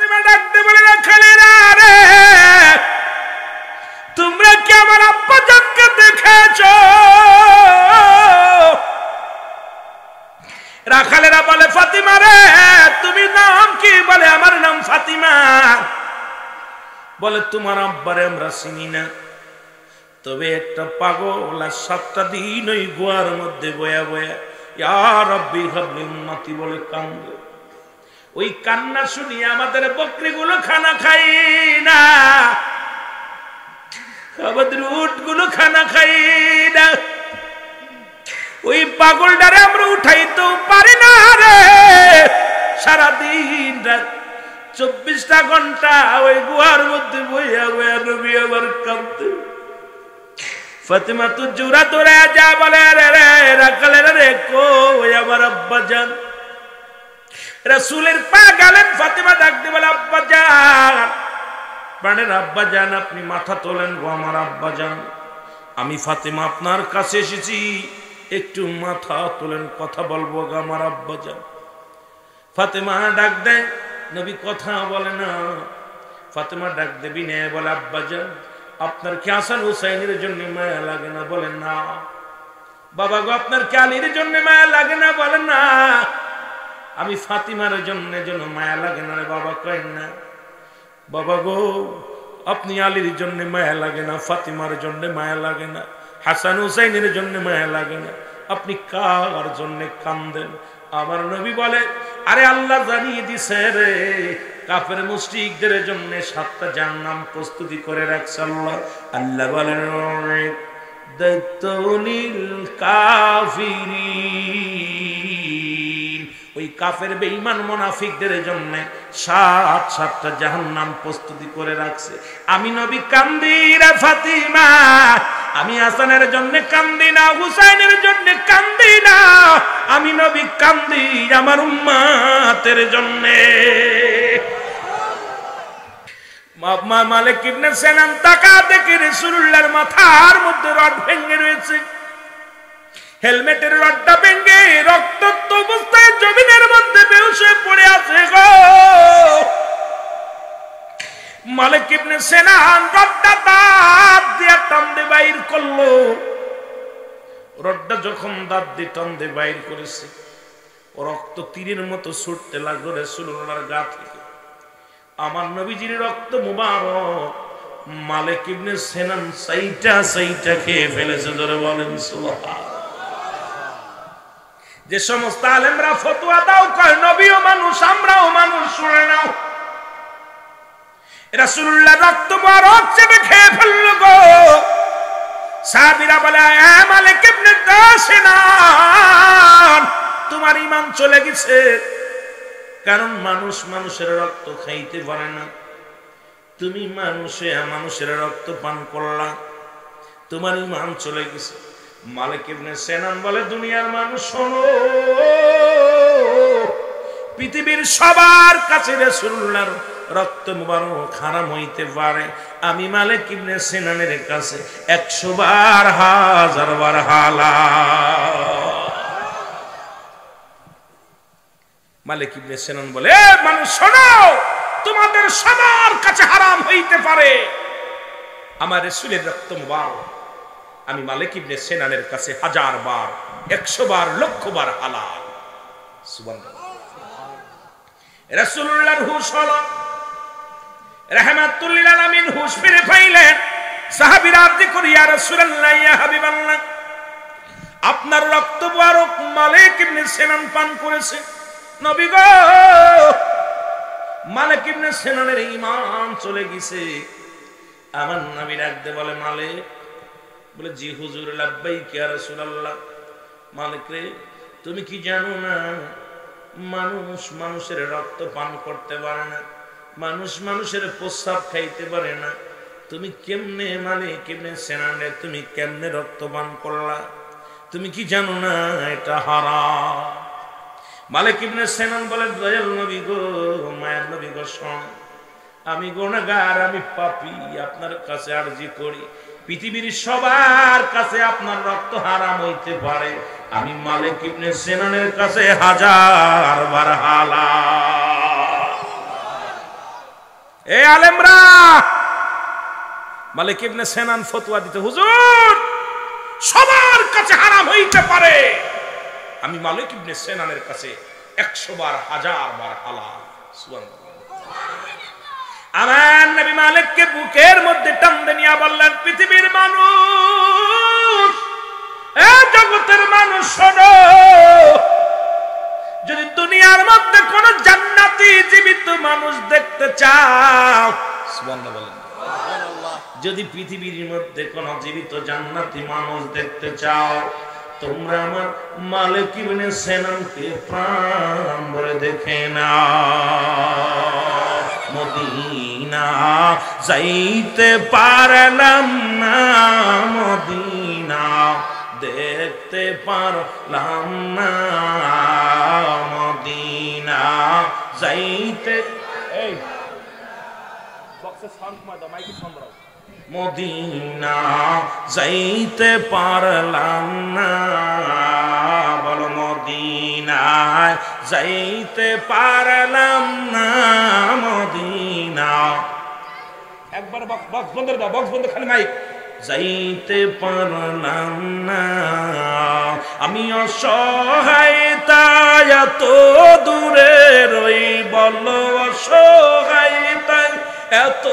ফাতিমা ডাকতে বলে রাখালেরা রে তোমরা কি আমার আব্বা জানকে দেখেছো? রাখালেরা বলে ফাতিমা রে তুমি নাম কি? বলে আমার নাম ফাতিমা। বলে তোমার আব্বারে আমরা চিনি না, তবে একটা পাগল আর 7টা দিন ওই গুহার মধ্যে বয়া বয়া ইয়া রাব্বি হাবলি উম্মতি বলে কান্দে। ওই কান্না শুনিয়ে আমাদের বকরিগুলো খানা খাই না, আমাদের উটগুলো খানা খাই না। ওই পাগলটারে আমরা উঠাইতেও পারি না রে। সারাদিন রাত 24টা ঘন্টা ওই গুহার মধ্যে বইয়া বইয়া নবী আবার কাঁদতে। ফাতিমা তো জোরা তোরা যা বলে রে রে রাখালের রে কই আমার আব্বা জান? রাসূলের পা গেলেন। ফাতিমা ডাকতে বলে আব্বা জান, প্রাণের আব্বা জান আপনি মাথা তোলেন গো আমার আব্বা জান। আমি ফাতিমা আপনার কাছে এসেছি, একটু মাথা তোলেন, কথা বলবো গো আমার আব্বা জান। ফাতিমা ডাক দেয়, নবী কথা বলে না। ফাতিমা ডাক দেবি নে বলে আব্বা জান আপনার কি হাসান হুসাইনের জন্য মায়া লাগে না? বলেন না। বাবা গো আপনার কি আলীর জন্য মায়া লাগে না? বলেন না। আমি ফাতিমার জন্য মায়া লাগে না রে বাবা, কয়েন না। বাবা গো আপনি আলীর জন্য মায়া লাগে না, ফাতিমার জন্য মায়া লাগে না, হাসান হুসাইনের জন্য মায়া লাগে না, আপনি কার জন্য কান্দেন? আমার নবী বলে আরে আল্লাহ জানিয়ে দিছে রে কাফের মুশরিকদের জন্য 7টা জাহান্নাম প্রস্তুতি করে রাখছে আল্লাহ। আল্লাহ বলেন দাইতুলিল কাফিরিন, ওই কাফের বেঈমান মুনাফিকদের জন্য 7টা জাহান্নাম প্রস্তুতি করে রাখছে। আমি নবী কান্দি রে ফাতিমা, আমি হাসানের জন্য কান্দি না, হুসাইনের জন্য কান্দি না, আমি নবী কান্দি আমার উম্মতের জন্য। মালিক ইবনে সিনান তাকা দেখে রাসূলুল্লাহর মাথার মধ্যে রড ভেঙে রয়েছে, হেলমেটের রডটা ভেঙে রক্তাক্ত অবস্থায় জমিনের মধ্যে বেহুশ হয়ে পড়ে আছে গো। মালিক ইবনে সিনান রডটা দাঁত দিয়ে টান দিয়ে বাইর করলো। রডটা যখন দাঁত দিয়ে টান দিয়ে বাইর করেছে, রক্ত তীরের মতো ছুটতে লাগলো রাসূলুল্লাহর গা থেকে। আমার নবীজির রক্ত মুবারক মালিক ইবনে সিনান সাইটা খেয়ে ফেলেছে। ধরে বলেন সুবহানাল্লাহ। যে সমস্ত আলেমরা ফতোয়া দাও কয় নবীও মানুষ আমরাও মানুষ, শুনে নাও রাসূলুল্লাহ রক্ত মুবারক চেপে খেয়ে ফেলল গো। সাহাবীরা বলে এ মালিক ইবনে সিনান তোমার ঈমান চলে গেছে, কারণ মানুষ মানুষের রক্ত খাইতে পারে না, তুমি মানুষের রক্ত পান করলা, তোমার ঈমান চলে গেছে। মালিক ইবনে সিনান বলে দুনিয়ার মানুষ শোনো, পৃথিবীর সবার কাছে রাসূলুল্লাহর রক্ত মুবারক হারাম হইতে পারে, আমি মালিক ইবনে সিনানের কাছে 100 বার 1000 বার হালাল। মালিক ইবনে সিনান বলে মানুষ শোনো, তোমাদের সবার কাছে হারাম হইতে পারে, আমার রাসূলের রক্ত মুবারক আমি মালিক ইবনে সিনানের কাছে 1000 বার 100 বার 1,00,000 বার হালাল। সুবহানাল্লাহ। রাসূলুল্লাহর হুশ হলো, রাহমাতুল লিল আলামিন হুশ ফিরে পাইলেন। সাহাবীরা আরজ করে ইয়া রাসূলুল্লাহ ইয়া হাবিবাল্লাহ আপনার রক্ত মুবারক মালিক ইবনে সিনান পান করেছে। নবী গো মালিক ইবনে সিনানের ঈমান চলে গেছে। আমার নবী ডাকতে বলে মালিক, বলে জি হুজুর লাব্বাইক ইয়া রাসূলুল্লাহ। মালিক রে তুমি কি জানো না মানুষ মানুষের রক্ত পান করতে পারে না, মানুষ মানুষের প্রস্রাব খাইতে পারে না, তুমি কেমনে মালিক ইবনে সিনানের তুমি কেমনে রক্ত পান করলা? তুমি কি জানো না এটা হারাম? মালিক ইবনে সিনান বলে দয়াল নবী গো মায়ের নবী গো শোন, আমি গুনাহগার, আমি পাপী, আপনার কাছে আরজি করি পৃথিবীর সবার কাছে আপনার রক্ত হারাম হইতে পারে, আমি মালিক ইবনে সিনানের কাছে 1000 বার হালাল। এ আলেমরা, মালিক ইবনে সিনান ফতোয়া দিতে, হুজুর সবার কাছে হারাম হইতে পারে, আমি মালিক ইবনে সিনানের কাছে 100 বার 1000 বার হালাল। সুবহানাল্লাহ। আমার নবী মালিককে বুকের মধ্যে টানতে নিয়ে বললেন, পৃথিবীর মানুষ, এ জগতের মানুষ শোনো, যদি দুনিয়ার মধ্যে কোন জান্নাতি জীবিত মানুষ দেখতে চাও, সুবহানাল্লাহ বলেন, যদি পৃথিবীর মধ্যে কোন জীবিত জান্নাতি মানুষ দেখতে চাও, তোমরা আমার মালিক ইবনে সিনানকে প্রাণ ভরে দেখে নাও। মদিনা যাইতে পারলাম না, মদিনা দেখতে পারলাম না, মদিনা যাইতে, এই বক্সে সাউন্ড কমাই দাও, মাইকে সাউন্ড বাড়াও, মদিনা যাইতে পারলাম না, বলো মদিনা যাইতে পারলাম না, মদিনা, একবার বক্স বন্ধ দাও, বক্স বন্ধ, খালি মাইক, যাইতে পারলাম না, আমি অসহায় তাই এত দূরে রই, বলো অসহায় তাই এত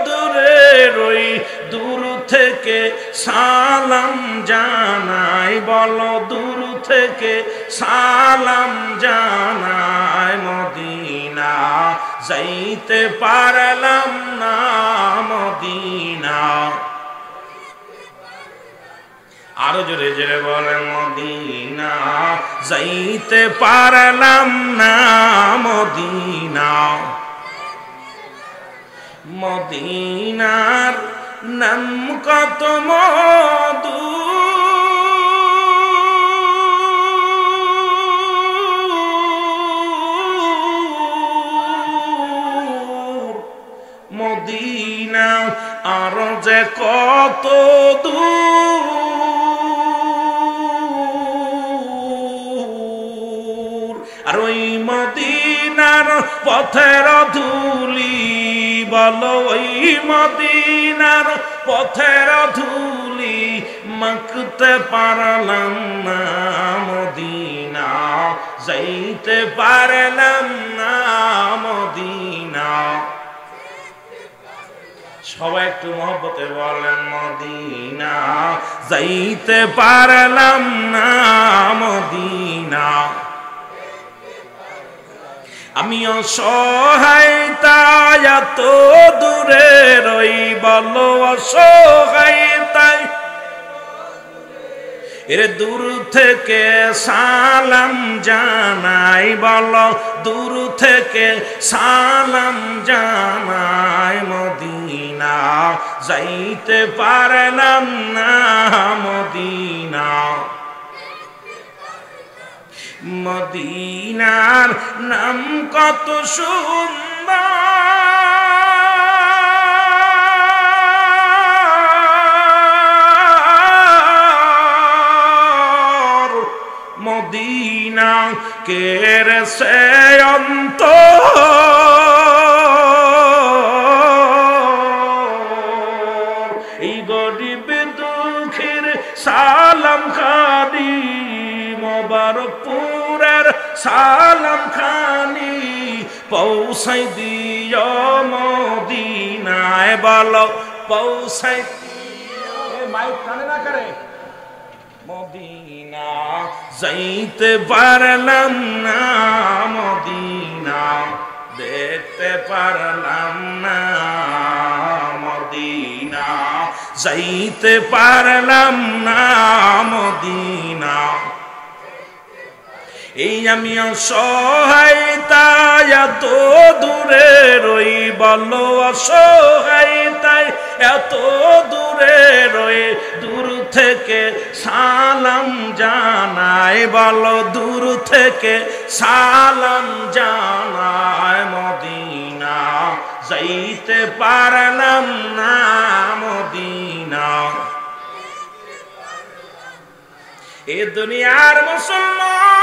দূরে রই, দূর থেকে সালাম জানাই, বলো দূর থেকে সালাম জানাই, মদিনা যাইতে পারলাম না, মদিনা, আরো জোরে জোরে বলেন, মদিনা যাইতে পারলাম না, মদিনা, মদিনার নাম কত মধু, মদিনা আর যে কত দূর, আর ওই মদিনার পথের ধুলি, বলো ওই মদিনার পথের ধুলি মাখতে পারলাম না, মদিনা যাইতে পারলাম না, মদিনা, সবাই একটু মহব্বতে বলেন, মদিনা যাইতে পারলাম না, মদিনা, আমি অসহায় তাই এত দূরে রই, বলো অসহায় তাই, এর দূর থেকে সালাম জানাই, বলো দূর থেকে সালাম জানাই, মদিনা যাইতে পারলাম না, মদিনা, মদিনার নাম কত সুন্দর, মদিনা কেড়ে সে অন্তর, এই গরিব দুঃখের সালাম খানি, মোবারকপুরের সালাম খানি পৌঁছাই দিও, মদিনায় বলো পৌঁছাই দিও, মাইক কানে না করে, মদিনা যাইতে পারলাম না, মদিনা দেখতে পারলাম না, মদিনা যাইতে পারলাম না, মদিনা, এই আমি অসহায় তাই এত দূরে রই, বলো অসহায় তাই এত দূরে রই, দূর থেকে সালাম জানাই, বলো দূর থেকে সালাম জানাই, মদিনা যাইতে পারলাম না, মদিনা, এ দুনিয়ার মুসলমান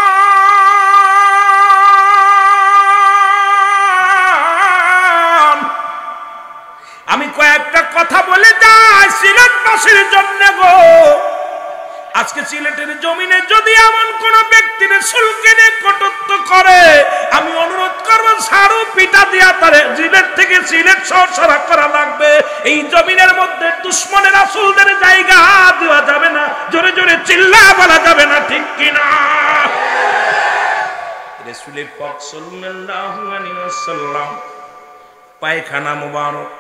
একটা কথা বলে যায় সিলেটবাসীর জন্য গো, আজকে সিলেটের জমিনে যদি এমন কোন ব্যক্তি রাসূলকে নিয়ে কটূক্তি করে, আমি অনুরোধ করব সারু পিটা দিয়া তারে সিলেট থেকে সিলেট সরা করা লাগবে। এই জমিনের মধ্যে দুশমনের রাসূলদের জায়গা দেওয়া যাবে না, জোরে জোরে চিল্লা বলা যাবে না, ঠিক কিনা? রাসূল পাক সাল্লাল্লাহু আলাইহি ওয়াসাল্লাম পায়খানা মুবারক,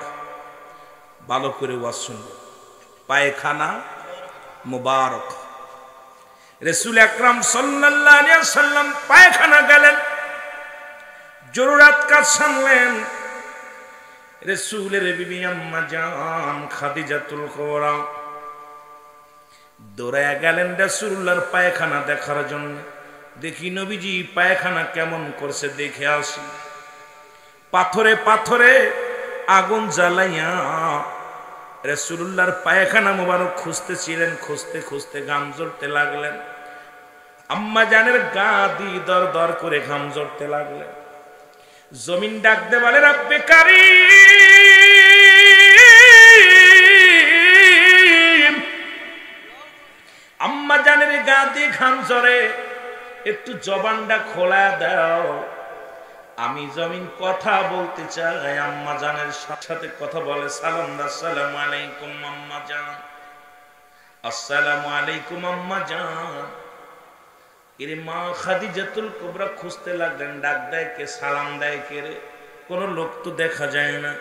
ভালো করে ওয়াজ শুনবেন, পায়খানা মুবারক। রাসূল আকরাম সাল্লাল্লাহু আলাইহি ওয়াসাল্লাম পায়খানা গেলেন, জরুরত কাজ সারলেন। রাসূলের বিবি আম্মা জান খাদিজাতুল কুবরা দৌড়ায় গেলেন রাসূলুল্লাহর পায়খানা দেখার জন্য। দেখি নবীজি পায়খানা কেমন করছে দেখে আসি। পাথরে পাথরে আগুন জ্বালাইয়া রাসূলুল্লাহর পায়খানা মোবারক খুঁজতেছিলেন, খুঁজতে খুঁজতে ঘাম ঝরতে লাগলেন। আম্মা জানের গা দিয়ে দর দর করে ঘাম ঝরতে লাগলেন। জমিন ডাকতে বলে রব্বে কারীম, আম্মা জানের গা দিয়ে ঘাম ঝরে, একটু জবানটা খোলা দাও, আমি জমিন কথা বলতে চাই। আম্মা জানের সাথে কথা বলে, সালাম আসসালামু আলাইকুম আম্মা জান, আসসালামু আলাইকুম আম্মা জান। এর মা খাদিজাতুল কুবরা খুঁজতে লাগলেন, ডাক দেয় কে, সালাম দেয় কে রে, কোন লোক তো দেখা যায় না।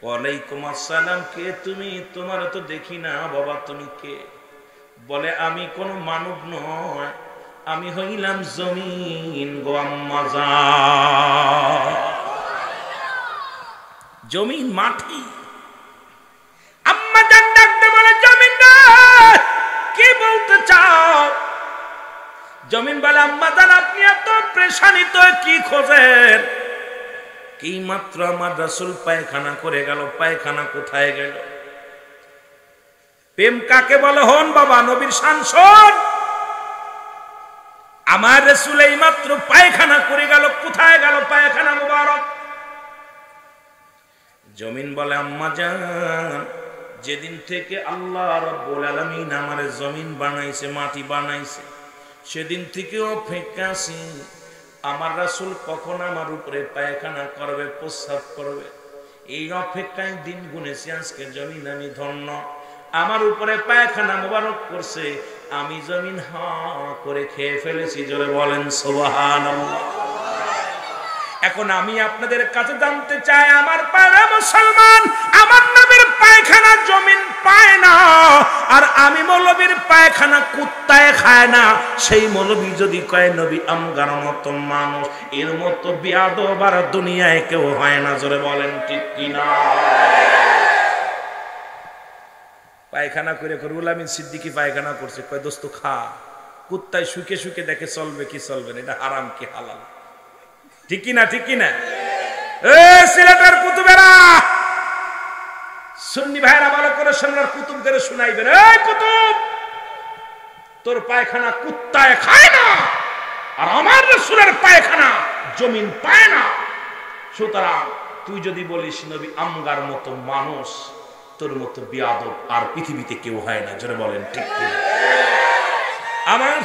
ওয়ালাইকুম আসসালাম, কে তুমি? তোমার তো দেখি না বাবা, তুমি কে? বলে আমি কোন মানব নয়, আমি হইলাম জমিন গো আম্মা জান। জমিন মাটি। আম্মা জান ডাকতে বলে জমিন না, কি বলতে চাও? জমিন বলে আম্মা জান আপনি এত পেরেশানিত কি খোঁজেন? কি মাত্র আমার রাসূল পায়খানা করে গেল, পায়খানা কোথায় গেল? প্রেম কাকে বলে? হন বাবা, নবীর শান শোন। আমার রাসূল এই মাত্র পায়খানা করে গেল, কোথায় গেল পায়খানা মুবারক? জমিন বলে আম্মা জান যেদিন থেকে আল্লাহ রাব্বুল আলামিন আমার জমিন বানাইছে, মাটি বানাইছে, সেদিন থেকে অপেক্ষা আছি আমার রাসূল কখন আমার উপরে পায়খানা করবে, প্রস্রাব করবে। এই অপেক্ষায় দিন গুনেছি, আজকে জমিন আমি ধন্য, আমার উপরে পায়খানা মুবারক করছে, আমি জমিন হা করে খেয়ে ফেলেছি। জোরে বলেন সুবহানাল্লাহ। এখন আমি আপনাদের কাছে জানতে চাই, আমার পায়রা মুসলমান, আমার নবীর পায়খানা জমিন পায় না, আর আমি মৌলবীর পায়খানা কুত্তায় খায় না। সেই মৌলবী যদি কয় নবী আমগার মতো মানুষ, এর মতো বেয়াদব আর দুনিয়ায় কেউ হয় না। জোরে বলেন ঠিক কিনা? পায়খানা করে রুহুল আমিন সিদ্দিকী পায়খানা করছে, কয় দোস্ত খা। কুত্তায় শুকে শুকে দেখে চলবে কি চলবে না, এটা হারাম কি হালাল, ঠিক কিনা? ঠিক কিনা? সিলেটের কুতুবেরা, সুন্নি ভাইরা ভালো করে শুনলার কুতুবদের শুনাইবেন। এই কুতুব, তোর পায়খানা কুত্তায় খায় না, আর আমার রাসূলের পায়খানা জমিন পায় না। সুতরাং তুই যদি বলিস নবী আমগার মতো মানুষ, তোর মতো বেয়াদব আর পৃথিবীতে কেউ হয় না। জোরে বলেন ঠিক কিনা? আমার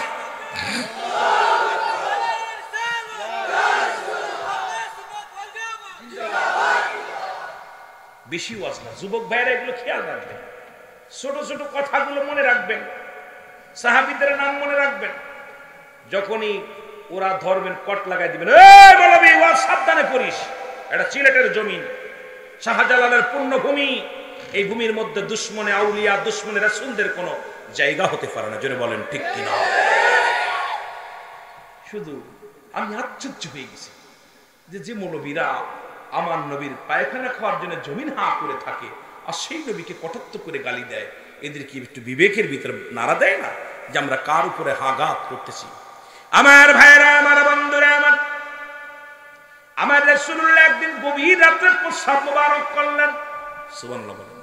বেশি ওয়াজ না, যুবক ভাইরা এগুলো খেয়াল রাখবেন, ছোট ছোট কথাগুলো মনে রাখবেন, সাহাবীদের নাম মনে রাখবেন। যখনই ওরা ধরবেন কট লাগাই দিবেন, এই বলবি ওয়াজ সাবধানে পড়িস, এটা সিলেটের জমিন, শাহজালালের পূর্ণভূমি। এই ভূমির মধ্যে দুশমনে আউলিয়া, দুশমনে রাসূলদের কোনো জায়গা হতে পারে না। জোরে বলেন ঠিক কিনা? শুধু আমি আশ্চর্য হয়ে গেছি যে মৌলবীরা আমার নবীর পায়খানা খাওয়ার জন্য জমিন হা করে থাকে, আর সেই নবীকে কটাক্ষ করে গালি দেয়। এদের কি একটু বিবেকের ভিতরে নাড়া দেয় না যে আমরা কার উপরে হাগাত করতেছি? আমার ভাইরা, আমার বন্ধুরা, আমার রাসূলুল্লাহ একদিন গভীর রাতে প্রস্রাব মুবারক করলেন। সুবহানাল্লাহ বলেন।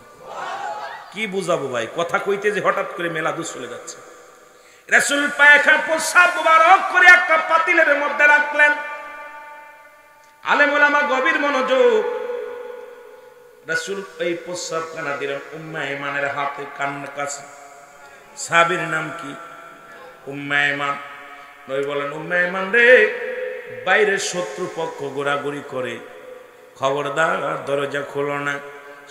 কি বুঝাবো ভাই, কথা কইতে যে হঠাৎ করে মেলাদুস চলে যাচ্ছে। রাসূল পায়খানা প্রস্রাব মুবারক করে একটা পাতিলের মধ্যে রাখলেন। আলেম ওলামা গভীর মনোযোগ। রাসূল এই প্রস্রাবখানা দিলেন উম্মে আইমানের হাতে কান্না কাছে। সাহাবীর নাম কি? উম্মে আইমান। নবী বলেন, উম্মে আইমান রে, বাইরের শত্রুপক্ষ ঘোরাঘুরি করে, খবরদার দরজা খোলো না,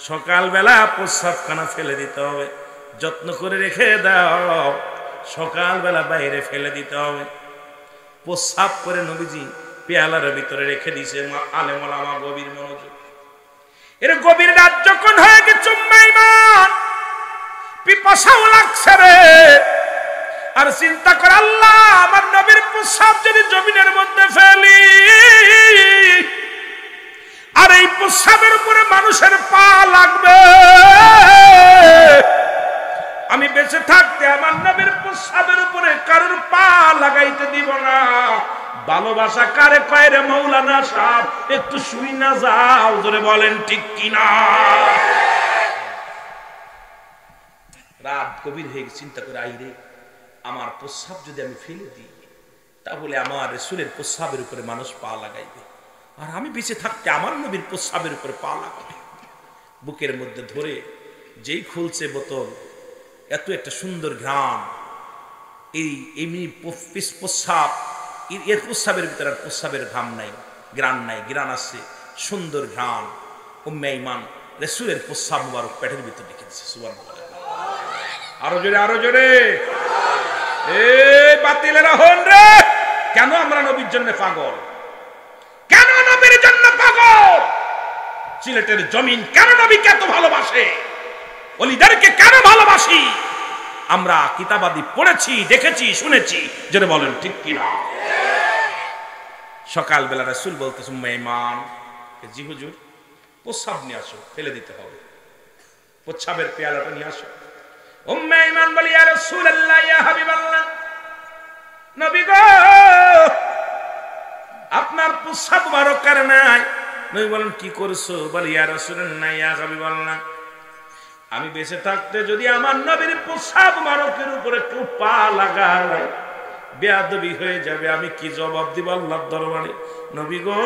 সকালবেলা প্রস্রাবখানা ফেলে দিতে হবে, যত্ন করে রেখে দাও, সকালবেলা বাইরে ফেলে দিতে হবে। প্রস্রাব করে নবীজি পেয়ালার ভিতরে রেখে দিয়েছে। আলেম ওলামা গভীর মনোযোগ। এর গভীর রাত যখন হয়ে গেছে, উম্মে আইমান পিপাসাও লাগছে রে, আর চিন্তা করে আল্লাহ আমার নবীর প্রস্রাব যদি জমিনের মধ্যে ফেলি, আর এই প্রস্রাবের উপরে মানুষের পা লাগবে, আমি বেঁচে থাকতে আমার নবীর প্রস্রাবের উপরে কারোর পা লাগাইতে দিব না। ভালোবাসা কারে কয় রে মৌলানা সাহেব, একটু শুই না যাও, ধরে বলেন ঠিক কিনা? রাত গভীর হয়ে গেছে, চিন্তা করে আইরে আমার প্রস্রাব যদি আমি ফেলে দিই, তাহলে আমার রাসূলের প্রস্রাবের উপরে মানুষ পা লাগাইবে, আর আমি বেঁচে থাকতে আমার নবীর প্রস্রাবের উপরে পা লাগাবে। বুকের মধ্যে ধরে যেই খুলছে বোতল, এত একটা সুন্দর ঘ্রাণ, এই এমনি প্রস্রাব, এর প্রস্রাবের ভিতরে আর প্রস্রাবের ঘাম নাই, ঘ্রাণ নাই, ঘ্রাণ আছে সুন্দর ঘ্রাণ। উম্মে আইমান রাসূলের প্রস্রাব মুবারক পেটের ভিতরে রেখে দিয়েছে। সুবহানাল্লাহ। আরো জোরে, আরো জোরে। এই বাতিলেরা হন রে, কেন আমরা নবীর জন্য পাগল? কেন নবীর জন্য পাগল? সিলেটের জমিন কেন নবীকে এত ভালোবাসে? ওলিদেরকে কেন ভালোবাসি? আমরা কিতাবাদি পড়েছি, দেখেছি, শুনেছি, যেটা বলেন ঠিক কিনা? সকালবেলা রাসূল বলতেছে, উম্মে আইমান, জি হুজুর, প্রস্রাব নিয়ে আসো, ফেলে দিতে হবে, প্রস্রাবের পেয়ালাটা নিয়ে আসো। উম্মে আইমান বলে, ইয়া রাসূলুল্লাহ, ইয়া হাবিবাল্লাহ, নবী গো, আপনার প্রস্রাব মুবারক কার নাই? নবী বলেন, কি করছো? বলে, ইয়া রাসূলুল্লাহ, ইয়া হাবিবাল্লাহ, আমি বেঁচে থাকতে যদি আমার নবীর প্রস্রাব মুবারকের উপরে একটু পা লাগাই, বেয়াদবি হয়ে যাবে, আমি কি জবাব দিব আল্লাহর দরবারে? নবী গো,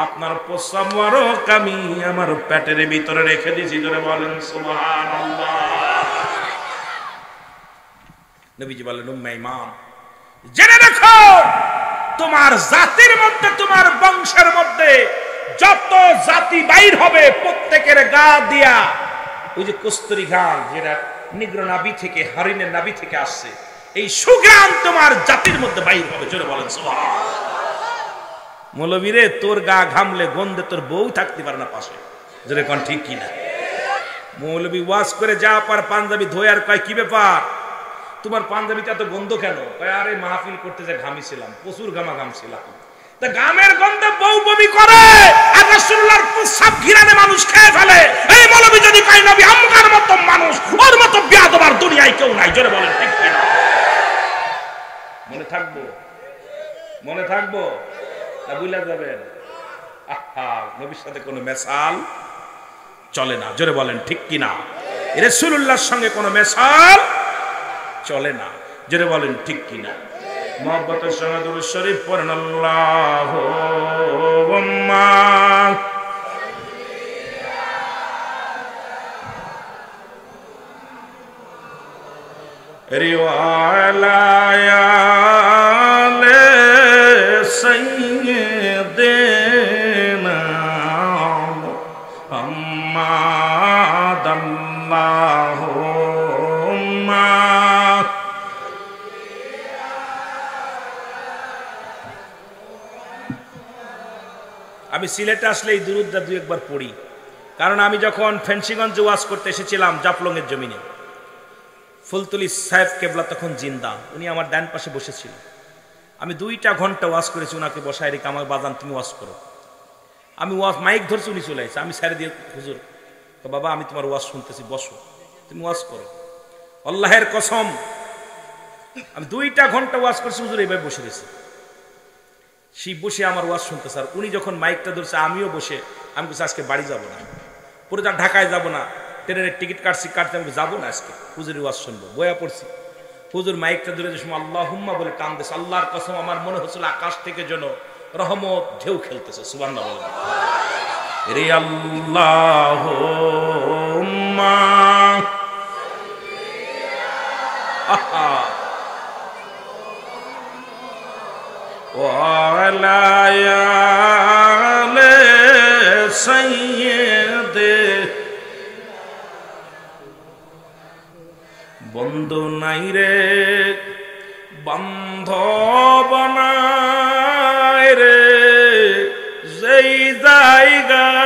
আপনার প্রস্রাব মুবারক আমি আমার পেটের ভিতরে রেখে দিয়েছি, ধরে বলেন সুবহানাল্লাহ। নবীজি বলেন, উম্মে আইমান, জেনে রাখো, তোমার জাতির মধ্যে, তোমার বংশের মধ্যে যত জাতি বাইর হবে, প্রত্যেকের গা দিয়া ওই যে কস্তুরী ঘ্রাণ, যেটা নিগ্র নাভি থেকে, হরিণের নাভি থেকে আসছে, এই সুঘ্রাণ তোমার জাতির মধ্যে বাইর হবে, জোরে বলেন সুবহানাল্লাহ। মৌলবী রে, তোর গা ঘামলে গন্ধে তোর বউ থাকতে পারে না পাশে, জোরে কোন ঠিক কিনা? মৌলবী ওয়াজ করে যা পার পাঞ্জাবি ধোয় আর কয়, কি ব্যাপার তোমার পাঞ্জাবিতে এত গন্ধ কেন? কয়, আরে মাহফিল করতে যে ঘামিছিলাম, প্রচুর ঘামছিলাম, তা গামের গন্ধে বউ বমি করে, আর রাসূলুল্লাহর প্রস্রাব ঘিরানে মানুষ খেয়ে ফেলে। এই মৌলবী যদি কয় নবী আমকার মতো মানুষ, ওর মতো বেয়াদব আর দুনিয়ায় কেউ নাই, জোরে বলেন ঠিক কিনা? মনে থাকবো, মনে থাকবো না ভুলে যাবেন? আহা, নবীর সাথে কোনো মেশাল চলে না, জোরে বলেন ঠিক কিনা? রাসূলুল্লাহর সঙ্গে কোনো মেশাল চলে না, জোরে বলেন ঠিক কিনা? মুহাব্বতের সঙ্গে দুরূদ শরীফ পড়েন, আল্লাহুম্মা রিওয়ালায়ালে সাইয়্যিদিনা মুহাম্মাদ, আল্লাহুম্মা। আমি সিলেটে আসলে এই দুরূদটা দুই একবার পড়ি, কারণ আমি যখন ফেন্সিগঞ্জে ওয়াজ করতে এসেছিলাম জাফলংয়ের জমিনে, ফুলতুলি সাহেব কেবলা তখন জিন্দা, উনি আমার ডান পাশে বসেছিল। আমি 2টা ঘন্টা ওয়াজ করেছি, ওনাকে বসায় রেখে আমার বাজান তুমি ওয়াজ করো। আমি ওয়াজ মাইক ধরছি, উনি চলে আসছে, আমি ছেড়ে দিয়ে, হুজুর বাবা আমি তোমার ওয়াজ শুনতেছি, বসো তুমি ওয়াজ করো। আল্লাহের কসম আমি 2টা ঘন্টা ওয়াজ করছি, হুজুর এইভাবে বসে রয়েছে, সেই বসে আমার ওয়াজ শুনতেছে। আর উনি যখন মাইকটা ধরছে, আমিও বসে, আমি বলছি আজকে বাড়ি যাব না, পুরো ঢাকায় যাব না, ট্রেনের টিকিট কাটতে আমি যাবো না, আজকে হুজুরের ওয়াজ শুনবো। বয়া পড়ছি, হুজুর মাইকটা ধরে যে সময় আল্লাহুম্মা বলে টান দিয়েছে, আল্লাহর কসম আমার মনে হচ্ছিল আকাশ থেকে যেন রহমত ঢেউ খেলতেছে। সুবহানাল্লাহ বলেন। রে আল্লাহুম্মা ওয়ালা আলে সাইয়্যিদে বন্ধু নাই রে বান্ধব নাই রে যেই জায়গায়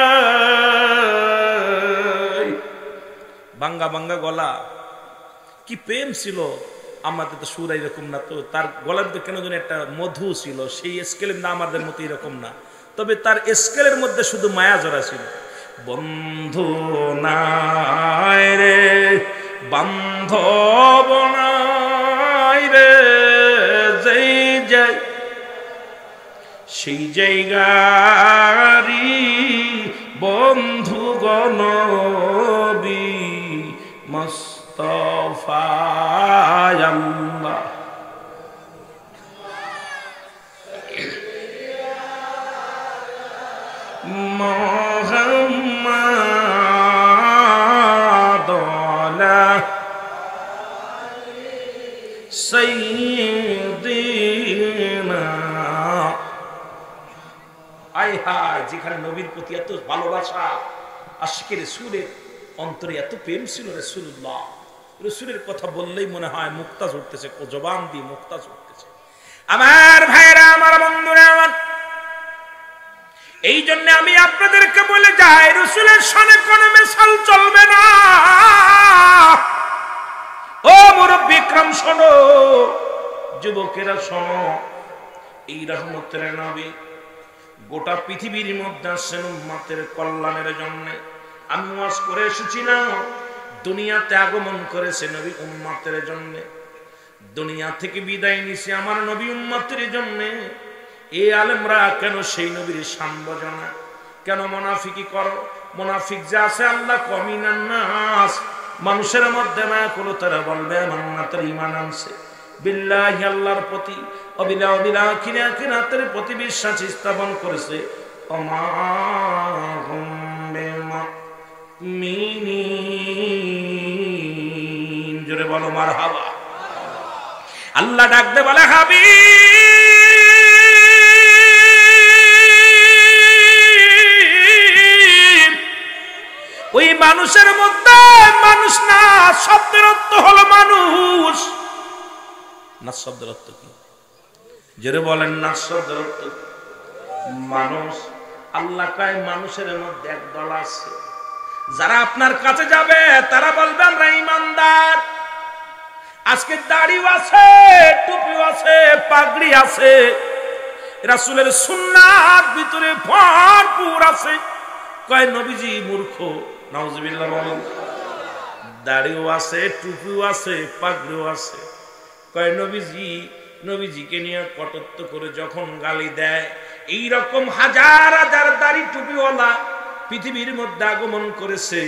বাঙ্গা বাঙ্গা গলা কি প্রেম ছিল আমাদের তো সুর এরকম না তো তার গলার তো কেন যেন একটা মধু ছিল সেই স্কেলের না আমাদের মতো এরকম না তবে তার স্কেলের মধ্যে শুধু মায়া জড়া ছিল বন্ধু নাই রে বান্ধব নাই রে যেই যাই সেই জায়গারি বন্ধু গনবী মুস্তাফা আল্লাহ মুহাম্মাদ সাইয়্যিদিনা আয় হায় যেখানে নবীর প্রতি এত ভালোবাসা আশিকের রাসূলের অন্তরে এত প্রেম ছিল রাসূলুল্লাহ রাসূলের কথা বললেই মনে হয় মুক্তা ঝরতেছে জবান দিয়ে মুক্তা ঝরতেছে আমার ভাইরা আমার বন্ধুরা আমার এই জন্য আমি আপনাদেরকে বলে যাই রাসূলের শানে কোনো মিসাল চলবে না ও মুরব্বি کرام শোনো যুবকেরা শোনো এই রহমতের নবী গোটা পৃথিবীর মধ্যে আসেন উম্মতের কল্যাণের জন্য আমি ওয়াজ করে এসেছি না দুনিয়াতে আগমন করেছে নবী উম্মতের জন্য দুনিয়া থেকে বিদায় নিছে আমার নবী উম্মতের জন্য এই আলেমরা কেন সেই নবীর শান বজানা কেন মুনাফিকি করো মুনাফিক যা আছে আল্লাহ কমিনান নাস মানুষের মধ্যে মায়া করো তারা বলবে মান্নাতের ঈমান আনছে বিল্লাহি আল্লাহর প্রতি আখিরাতের প্রতি বিশ্বাস স্থাপন করেছে ওমাহুম বিমুমিনিন জোরে বলো মারহাবা আল্লাহ ডাক দে বলে হাবিব ওই মানুষের মধ্যে মানুষ না শব্দের অর্থ হলো মানুষ না শব্দের অর্থ কি জোরে বলেন না শব্দের অর্থ মানুষ আল্লাহ কয় মানুষের মধ্যে এক দল আছে যারা আপনার কাছে যাবে তারা বলবে আমরা ঈমানদার আজকে দাড়িও আছে টুপিও আছে পাগড়ি আছে রাসূলের সুন্নাত ভিতরে ভরপুর আছে কয় নবীজি মূর্খ নাউজুবিল্লাহ বলেন দাড়িও আছে টুপিও আছে পাগড়িও আছে কয় নবীজিকে নিয়ে কটুক্ত করে যখন গালি দেয় এই রকম হাজার হাজার দাড়ি টুপিওয়ালা পৃথিবীর মধ্যে আগমন করেছে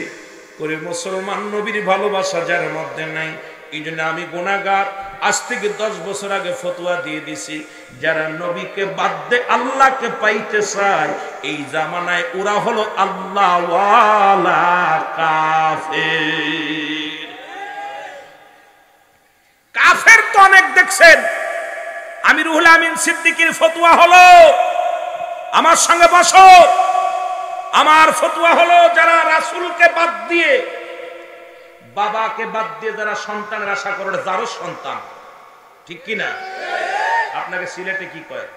করে মুসলমান নবীর ভালোবাসা যার মধ্যে নাই এই জন্য আমি গুনাহগার আজ থেকে 10 বছর আগে ফতোয়া দিয়ে দিছি যারা নবীকে বাদ দিয়ে আল্লাহকে পাইতে চায় এই জামানায় ওরা হলো আল্লাহ ওয়ালা কাফের কাফের তো অনেক দেখছেন আমি রুহুল আমিন সিদ্দিকীর ফতোয়া হলো আমার সঙ্গে বসো আমার ফতোয়া হলো যারা রাসূলকে বাদ দিয়ে বাবাকে বাদ দিয়ে যারা সন্তানের আশা করে যারও সন্তান ঠিক কি না আপনাকে সিলেটে কি কয়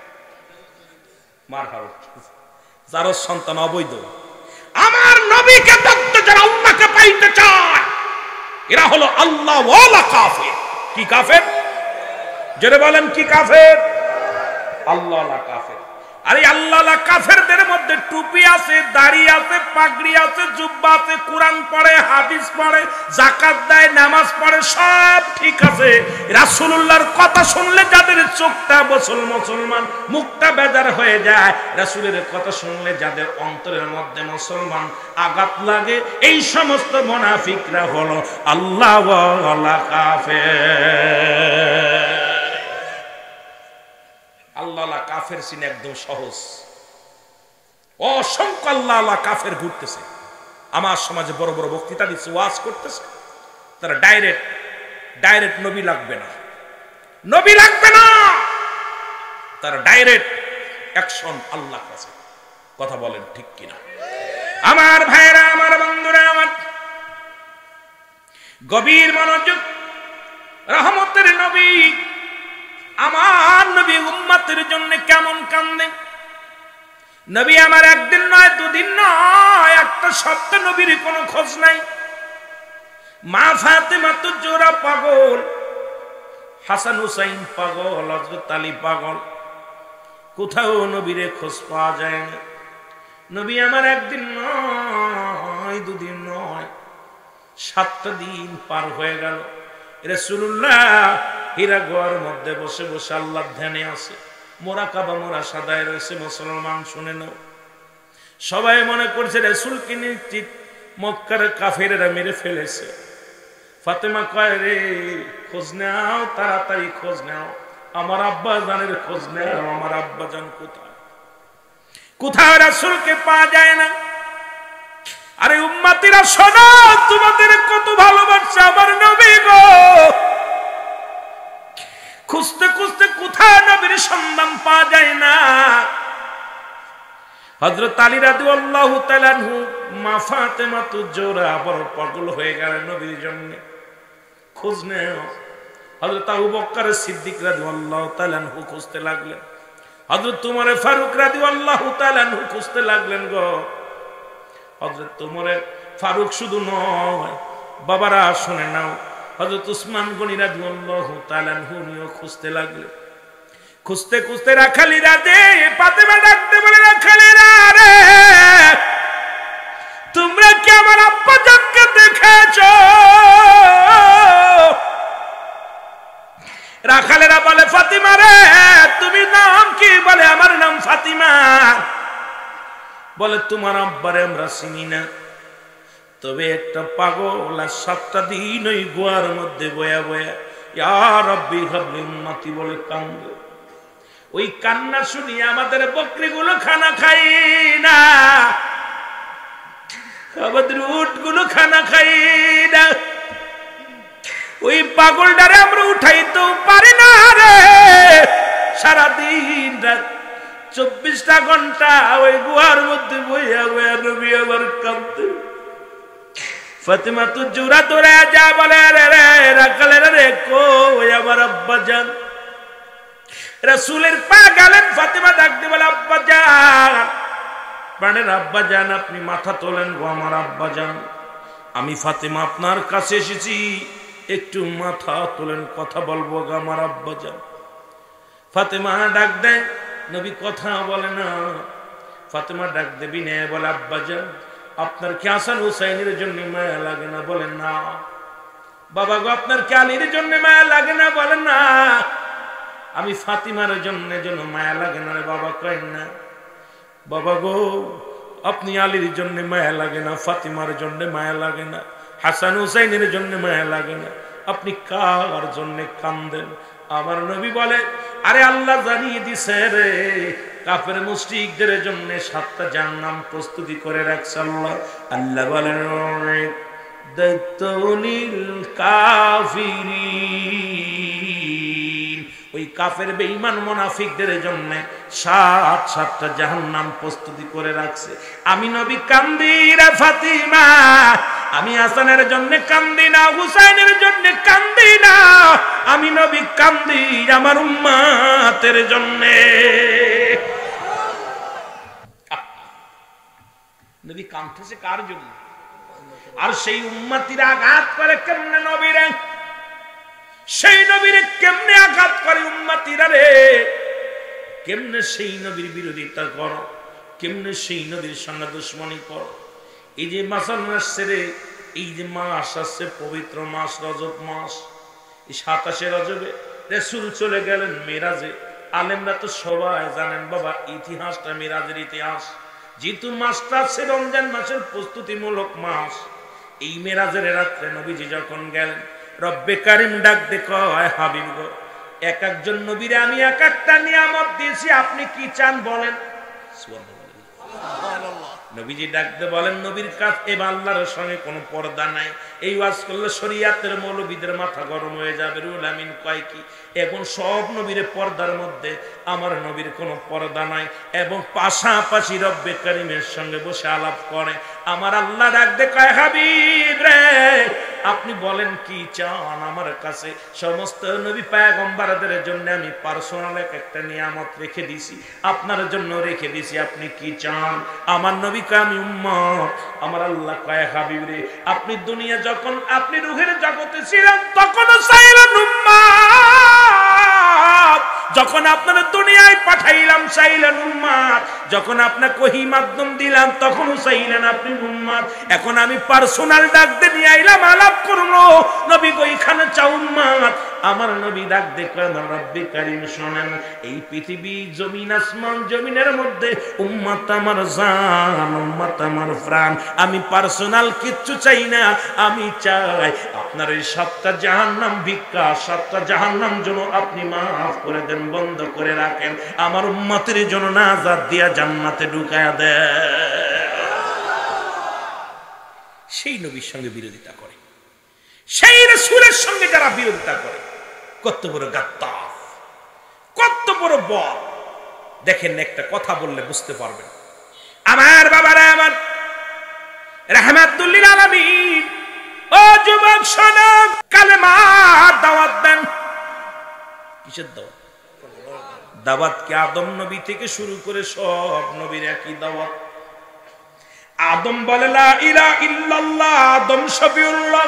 মারহাবা যারও সন্তান অবৈধ আমার নবীকে বাদ দিয়ে যারা আল্লাহকে পাইতে চায় এরা হলো আল্লাহ ওয়ালা কাফের কি কাফের জোরে বলেন কি কাফের আল্লাহ ওয়ালা কাফের আরে আল্লাহ কাফেরদের মধ্যে টুপি আছে দাড়ি আছে পাগড়ি আছে জুব্বা আছে কোরআন পড়ে হাদিস পড়ে যাকাত দেয় নামাজ পড়ে সব ঠিক আছে রাসূলুল্লাহর কথা শুনলে যাদের চোখটা মুসলমান মুখটা বেজার হয়ে যায় রাসূলের কথা শুনলে যাদের অন্তরের মধ্যে মুসলমান আঘাত লাগে এই সমস্ত মুনাফিকরা হলো আল্লাহ ওয়ালা কাফের আল্লাহ কাফের চিনে একদম সহজ অসংখ্য আল্লাহ আল্লাহ কাফের ঘুরতেছে, আমার সমাজে বড় বড় বক্তৃতা দিচ্ছে, ওয়াজ করতেছে, তারা ডাইরেক্ট নবী লাগবে না, নবী লাগবে না, তারা ডাইরেক্ট অ্যাকশন আল্লাহর কাছে। কথা বলেন ঠিক কিনা? আমার ভাইরা, আমার বন্ধুরা, আমার গভীর মনোযোগ। রহমতের নবী, আমার নবী উম্মতের জন্য কেমন কান্দে। নবী আমার একদিন নয়, দুদিন নয়, একটা সপ্তাহ নবীর কোনো খোঁজ নাই। মা ফাতেমা তো জোড়া পাগল, হাসান হুসাইন পাগল, হযরত আলী পাগল, কোথাও নবীরে খোঁজ পাওয়া যায় না। নবী আমার একদিন নয়, দুদিন নয়, 7টা দিন পার হয়ে গেল। রাসূলুল্লাহ হীরা গুহার মধ্যে বসে বসে আল্লাহর ধ্যানে আছে, মোরাকাবা মোরা সাদায় রয়েছে। মুসলমান শুনে নাও, সবাই মনে করছে রাসূলকে নিশ্চিত মক্কার কাফেরেরা মেরে ফেলেছে। ফাতেমা কয়, রে খোঁজ নাও, তাড়াতাড়ি খোঁজ নাও, আমার আব্বা জানের খোঁজ নাও, আমার আব্বা জান কোথায়? কোথাও রাসূলকে পাওয়া যায় না। আরে উম্মতিরা শোনো, তোমাদের কত ভালোবাসা আমার নবী গো। খুঁজতে খুঁজতে কোথাও নবীর সন্ধান পাওয়া যায় না। হযরত আলী রাদিয়াল্লাহু তাআলা আনহু, মা ফাতেমা তো জোড়া বড় পাগল হয়ে গেলেন নবীর জন্য, খোঁজ নেও। হযরত আবু বকর সিদ্দিক রাদিয়াল্লাহু তাআলা আনহু খুঁজতে লাগলেন, হযরত উমর ফারুক রাদিয়াল্লাহু তাআলা আনহু খুঁজতে লাগলেন গো। হযরত উমর ফারুক শুধু নয়, বাবারা শুনে নাও, হযরত উসমান গনি রাদিয়াল্লাহু তাআলা আনহু নিও খুঁজতে লাগলেন। খুঁজতে খুঁজতে রাখালিরা যে ফাতেমা ডাকতে বলে, রাখালিরা রে, তোমরা কি আমার আব্বা জানকে দেখেছো? রাখালেরা বলে, ফাতিমা রে, তুমি নাম কি? বলে, আমার নাম ফাতিমা। বলে, তোমার আব্বারে আমরা চিনি না, তবে একটা পাগল আর 7টা দিন ওই গুহার মধ্যে বয়া বয়া ইয়া রাব্বি হাবলি উম্মতি বলে কান্দে। ওই কান্না শুনিয়ে আমাদের বকরিগুলো খানা খাই না, আমাদের উটগুলো খানা খাই না। ওই পাগলটারে আমরা উঠাইতেও পারি না রে। সারাদিন রাত 24টা ঘন্টা ওই গুহার মধ্যে বইয়া বইয়া নবী আমার কাঁদতে। ফাতেমা তো জোড়া ধরে যা বলে, রে রে রাখালের রে কই আমার আব্বা জান? রাসূলের পা গেলেন। ফাতেমা ডাকতে বলে, আব্বা জান, মানে আব্বা জান, আপনি মাথা তোলেন গো আমার আব্বা জান, আমি ফাতেমা আপনার কাছে এসেছি, একটু মাথা তোলেন, কথা বলবো গো আমার আব্বা জান। ফাতেমা ডাক দেয়, নবী কথা বলে না। ফাতেমা ডাক দেবি নে, বলে, আব্বা জান, আপনার কি হাসান হুসাইনের জন্য মায়া লাগে না? বলেন না। বাবা গো, আপনার কি আলীর জন্য মায়া লাগে না? বলেন না। আমি ফাতিমার জন্য যেন মায়া লাগে না রে বাবা, কয়েন না। বাবা গো, আপনি আলীর জন্য মায়া লাগে না, ফাতিমার জন্য মায়া লাগে না, হাসান হুসাইনের জন্য মায়া লাগে না, আপনি কার জন্য কান্দেন? আমার নবী বলে, আরে আল্লাহ জানিয়ে দিছে রে, কাফের মুশরিকদের জন্য 7টা জাহান্নাম প্রস্তুতি করে রাখছে আল্লাহ। আল্লাহ বলেন, দাইতুলিল কাফিরিন, ওই কাফের বেঈমান মুনাফিকদের জন্য 7টা জাহান্নাম প্রস্তুতি করে রাখছে। আমি নবী কান্দি রে ফাতিমা, আমি হাসানের জন্য কান্দি না, হুসাইনের জন্য কান্দি না, আমি নবী কান্দি আমার উম্মতের জন্য। নবী কাঁদতেছে কার জন্য? আর সেই উম্মতিরা আঘাত করে কেমনে নবীরে? সেই নবীরে কেমনে আঘাত করে উম্মতিরা রে? কেমনে সেই নবীর বিরোধিতা করো? কেমনে সেই নবীর সঙ্গে দুশ্মনী করো? এই যে মাসাল আসছে রে, এই যে মাস আসছে, পবিত্র মাস রজব মাস, এই 27শে রজবে রাসূল চলে গেলেন মেরাজে। আলেমরা তো সবাই জানেন বাবা ইতিহাসটা, মেরাজের ইতিহাস। যেহেতু মাসটা আছে রমজান মাসের প্রস্তুতিমূলক মাস, এই মেরাজের রাত্রে নবীজি যখন গেলেন, রব্বে কারিম ডাক দে কয়, হাবিব গো, এক একজন নবীরে আমি এক একটা নিয়ামত দিয়েছি, আপনি কি চান বলেন? সুবহানাল্লাহ। নবীজি ডাকতে বলেন, নবীর কাজ এবার আল্লাহর সঙ্গে কোনো পর্দা নাই। এই ওয়াজ করলে শরীয়তের মৌলবীদের মাথা গরম হয়ে যাবে। রুল আমিন কয় কি, এখন সব নবীর পর্দার মধ্যে আমার নবীর কোনো পর্দা নাই। এবং পাশাপাশি রব্বে কারিমের সঙ্গে বসে আলাপ করে। আমার আল্লাহ ডাকতে কয়, হাবিব রে আপনি বলেন কি চান আমার কাছে। সমস্ত নবী পয়গম্বরদের জন্য আমি পার্সোনাল একটা নিয়ামত রেখে দিছি, আপনার জন্য রেখে দিছি, আপনি কি চান। আমার নবী কয়, আমি উম্মত। আমার আল্লাহ কয়, হাবিব রে আপনি দুনিয়া যখন আপনি রূহের জগতে ছিলেন তখনও চাইলেন উম্মত, যখন আপনার দুনিয়ায় পাঠাইলাম চাইলেন উম্মত, যখন আপনাকে ওহী মাধ্যম দিলাম তখনও চাইলেন আপনি উম্মত। এখন আমি পার্সোনাল ডাক দিয়ে নিয়ে আইলাম, আলাপ করলো, নবী ওইখানে চাও উম্মত। আমার নবী ডাক দেখে, আমার রব্বে কারীম শোনেন, এই পৃথিবী জমিন আসমান জমিনের মধ্যে উম্মত আমার জান, উম্মত আমার প্রাণ। আমি পার্সোনাল কিচ্ছু চাই না, আমি চাই আপনার এই 7টা জাহান্নাম ভিক্ষা, 7টা জাহান্নাম যেন আপনি মাফ করে দেন, বন্ধ করে রাখেন, আমার উম্মতের জন্য নাজাত দিয়া জান্নাতে ঢুকায়া দেন। সেই নবীর সঙ্গে বিরোধিতা করে, সেই রাসূলের সঙ্গে যারা বিরোধিতা করে, কত বড় গাদ্দার, কত বড় বল। দেখেন একটা কথা বললে বুঝতে পারবেন। আমার বাবারা, আমার রাহমাতুল লিল আলামিন, ও যুবক শোনো, কালেমার দাওয়াত দেন। কিসের দাওয়াত? দাওয়াত কি আদম নবী থেকে শুরু করে সব নবীর একই দাওয়াত। আদম বলে লা ইলাহা ইল্লাল্লাহ, আদম শফিউল্লাহ।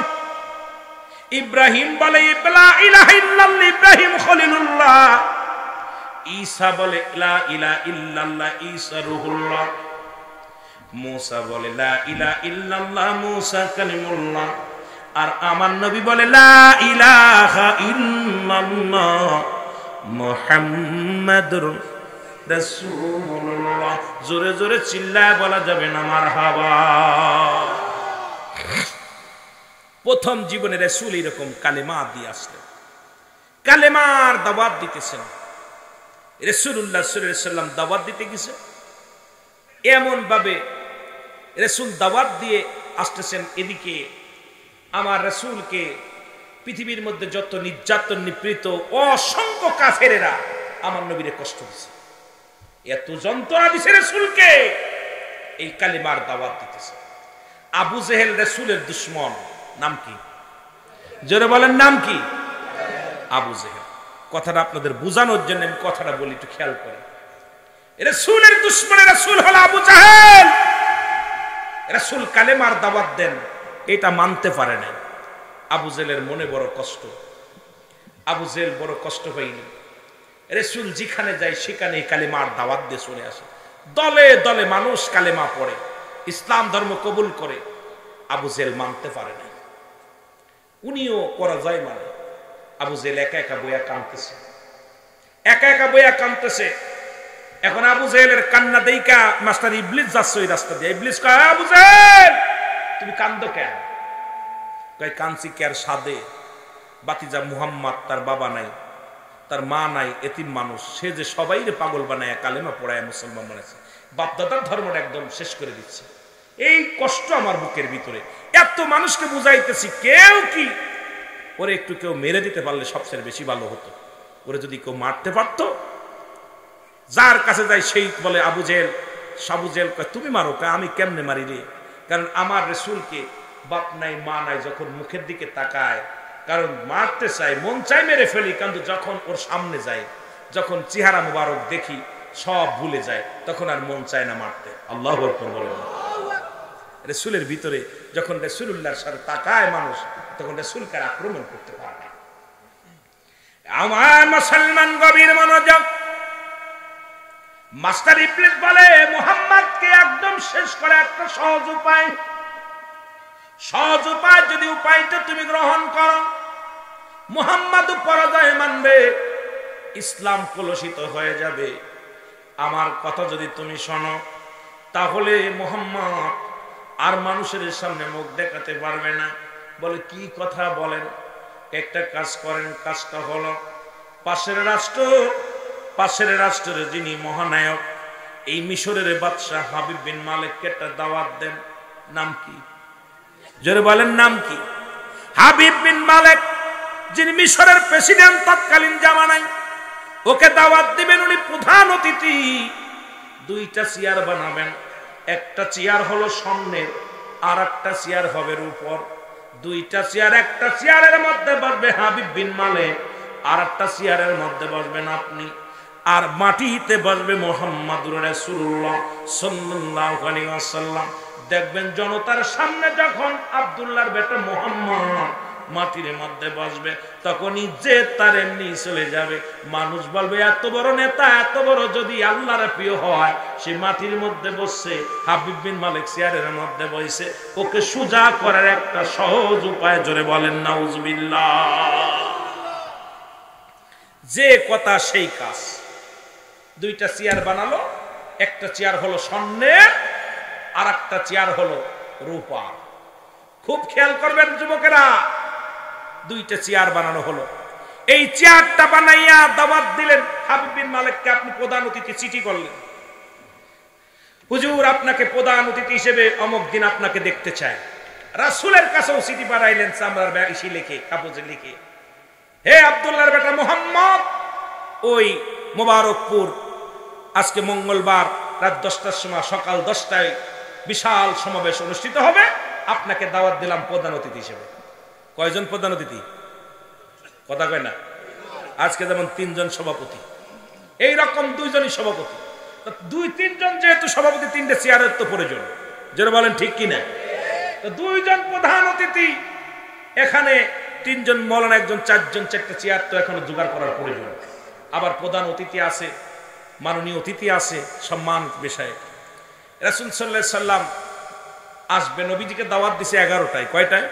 ইব্রাহিম বলে লা ইলাহা ইল্লাল্লাহ, ইব্রাহিম খলিলুল্লাহ। ঈসা বলে লা ইলাহা ইল্লাল্লাহ, ঈসা রূহুল্লাহ। মুসা বলে লা ইলাহা ইল্লাল্লাহ, মুসা কালিমুল্লাহ। আর আমার নবী বলে লা ইলাহা ইল্লাল্লাহ, মুহাম্মাদুর রাসূলুল্লাহ। জোরে জোরে চিল্লায় বলা যাবে না মারহাবা। প্রথম জীবনে রাসূল এরকম কালেমা দিয়ে আসলেন, কালেমার দাওয়াত দিতেছেন। রাসূলুল্লাহ সাল্লাল্লাহু আলাইহি ওয়াসাল্লাম দাওয়াত দিতে গেছে, এমন ভাবে রাসূল দাওয়াত দিয়ে আসতেছেন। এদিকে আমার রাসূলকে পৃথিবীর মধ্যে যত নির্যাতন নিপীড়িত অসংখ্য কাফেরেরা আমার নবীরে কষ্ট দিয়েছে, এত যন্ত্রণা দিছে রাসূলকে। এই কালেমার দাওয়াত দিতেছে। আবু জেহেল রাসূলের দুশমন, নাম কি? জোরে বলেন, নাম কি? আবু জেহেল। কথাটা আপনাদের বোঝানোর জন্য আমি কথাটা বলি, একটু খেয়াল করেন। রাসূলের দুশমনের রাসূল হলো আবু জাহেল। রাসূল কালেমার দাওয়াত দেন, এটা মানতে পারে নাই। আবু জেহেলের মনে বড় কষ্ট। আবু জেহেল বড় কষ্ট পাইনি। রাসূল যেখানে যায় সেখানে কালেমার দাওয়াত দিয়ে চলে আসে। দলে দলে মানুষ কালেমা পড়ে, ইসলাম ধর্ম কবুল করে। আবু জেহেল মানতে পারে নাই, উনিও পরাজয় মানে। আবু জেহেল একা একা বইয়া কাঁদতেছে, একা একা বইয়া কাঁদতেছে। এখন আবু জেহেলের কান্না দেইকা মাস্টার ইবলিস যাচ্ছে ওই রাস্তা দিয়ে। ইবলিস কয়, আবু জেহেল তুমি কান্দো কেন? কয়, কাঁদছি কের সাদে, বাতিজা মুহাম্মদ তার বাবা নাই, তার মা নাই, এতিম মানুষ, সে যে সবাইরে পাগল বানায় কালেমা পড়ায় মুসলমান বানাইছে, বাপদাদার ধর্মটা একদম শেষ করে দিচ্ছে। এই কষ্ট আমার বুকের ভিতরে। এত মানুষকে বুঝাইতেছি, কেউ কি ওরে একটু কেউ মেরে দিতে পারলে সবচেয়ে বেশি ভালো হতো। ওরে যদি কেউ মারতে পারতো, যার কাছে যায় সেই বলে আবু জেহেল। আবু জেহেল কয়, তুমি মারো? কয়, আমি কেমনে মারি রে? কারণ আমার রাসূলকে বাপ নাই মা নাই, যখন মুখের দিকে তাকায়, কারণ মারতে চাই, মন চাই মেরে ফেলি, কিন্তু যখন ওর সামনে যায়, যখন চেহারা মুবারক দেখি সব ভুলে যায়, তখন আর মন চায় না মারতে। আল্লাহু আকবার বলেন। রাসূলের ভিতরে যখন রাসূলুল্লাহর সাথে তাকায় মানুষ, তখন রাসূলকে আক্রমণ করতে পারে। আমার মুসলমান গভীর মনোযোগ। মাস্টার ইবলিস বলে, মুহাম্মদকে একদম শেষ করে একটা সহজ উপায়, সহজ উপায় যদি উপায়টা তুমি গ্রহণ করো, মুহাম্মদ পরাজয় মানবে, ইসলাম কলুষিত হয়ে যাবে। আমার কথা যদি তুমি শোনো, তাহলে মুহাম্মদ আর মানুষের সামনে মুখ দেখাতে পারবে না। বলে, কি কথা বলেন? একটা কাজ করেন, কাজটা হলো পাশের রাষ্ট্রের যিনি মহানায়ক, এই মিশরের বাদশাহ হাবিব বিন মালিককে একটা দাওয়াত দেন। নাম কি? জোরে বলেন, নাম কি? হাবিব বিন মালিক, যিনি মিশরের প্রেসিডেন্ট তৎকালীন জামানায়, ওকে দাওয়াত দিবেন। উনি প্রধান অতিথি। দুইটা চেয়ার বানাবেন, একটা চেয়ার হলো স্বর্ণের, আর একটা চেয়ার হবে রূপর। দুইটা চেয়ার, একটা চেয়ারের মধ্যে বসবে হাবিব বিন মালিক, আর একটা চেয়ারের মধ্যে বসবেন আপনি, আর মাটিতে বসবে মুহাম্মদুর রাসূলুল্লাহ সাল্লাল্লাহু আলাইহি ওয়াসাল্লাম। দেখবেন জনতার সামনে যখন আব্দুল্লাহর বেটা মুহাম্মদ মাটির মধ্যে বসবে, তখনই যে তার এমনি চলে যাবে। মানুষ বলবে এত বড় নেতা, এত বড় যদি আল্লাহর প্রিয় হয়, সে মাটির মধ্যে বসছে, হাবিব বিন মালিক চেয়ারের মধ্যে বসে। ওকে সোজা করার একটা সহজ উপায়, জোরে বলেন নাউজুবিল্লাহ। যে কথা সেই কাজ। দুইটা চেয়ার বানালো, একটা চেয়ার হলো স্বর্ণের, আর একটা চেয়ার হলো রূপার। খুব খেয়াল করবেন যুবকেরা, দুইটা চেয়ার বানানো হলো। এই চেয়ারটা বানাইয়া দাওয়াত দিলেন হাবিব বিন মালিককে। আপনি প্রধান অতিথি, চিঠি করলেন, হুজুর আপনাকে প্রধান অতিথি হিসেবে অমুক দিন আপনাকে দেখতে চায়। রাসূলের কাছেও চিঠি পাঠাইলেন, চামড়ার ব্যাগি লিখে, কাগজে লিখে, হে আব্দুল্লাহর বেটা মুহাম্মদ, ওই মোবারকপুর আজকে মঙ্গলবার রাত 10টার সময়, সকাল 10টায় বিশাল সমাবেশ অনুষ্ঠিত হবে, আপনাকে দাওয়াত দিলাম প্রধান অতিথি হিসেবে। কয়জন প্রধান অতিথি? কথা কয় না। আজকে যেমন 3 জন সভাপতি, এই রকম 2 জনই সভাপতি। 2-3 জন যেহেতু সভাপতি, 3টে চেয়ারের তো প্রয়োজন, যারা বলেন ঠিক কিনা। তো 2 জন প্রধান অতিথি, এখানে 3 জন মৌলানা, একজন, 4 জন, 4টে চেয়ার তো এখনো জোগাড় করার প্রয়োজন। আবার প্রধান অতিথি আছে, মাননীয় অতিথি আছে, সম্মান বিষয়ে। রাসূল সাল্লাল্লাহু আলাইহি সাল্লাম আসবে, নবীজিকে দাওয়াত দিছে 11টায়। কয়টায়?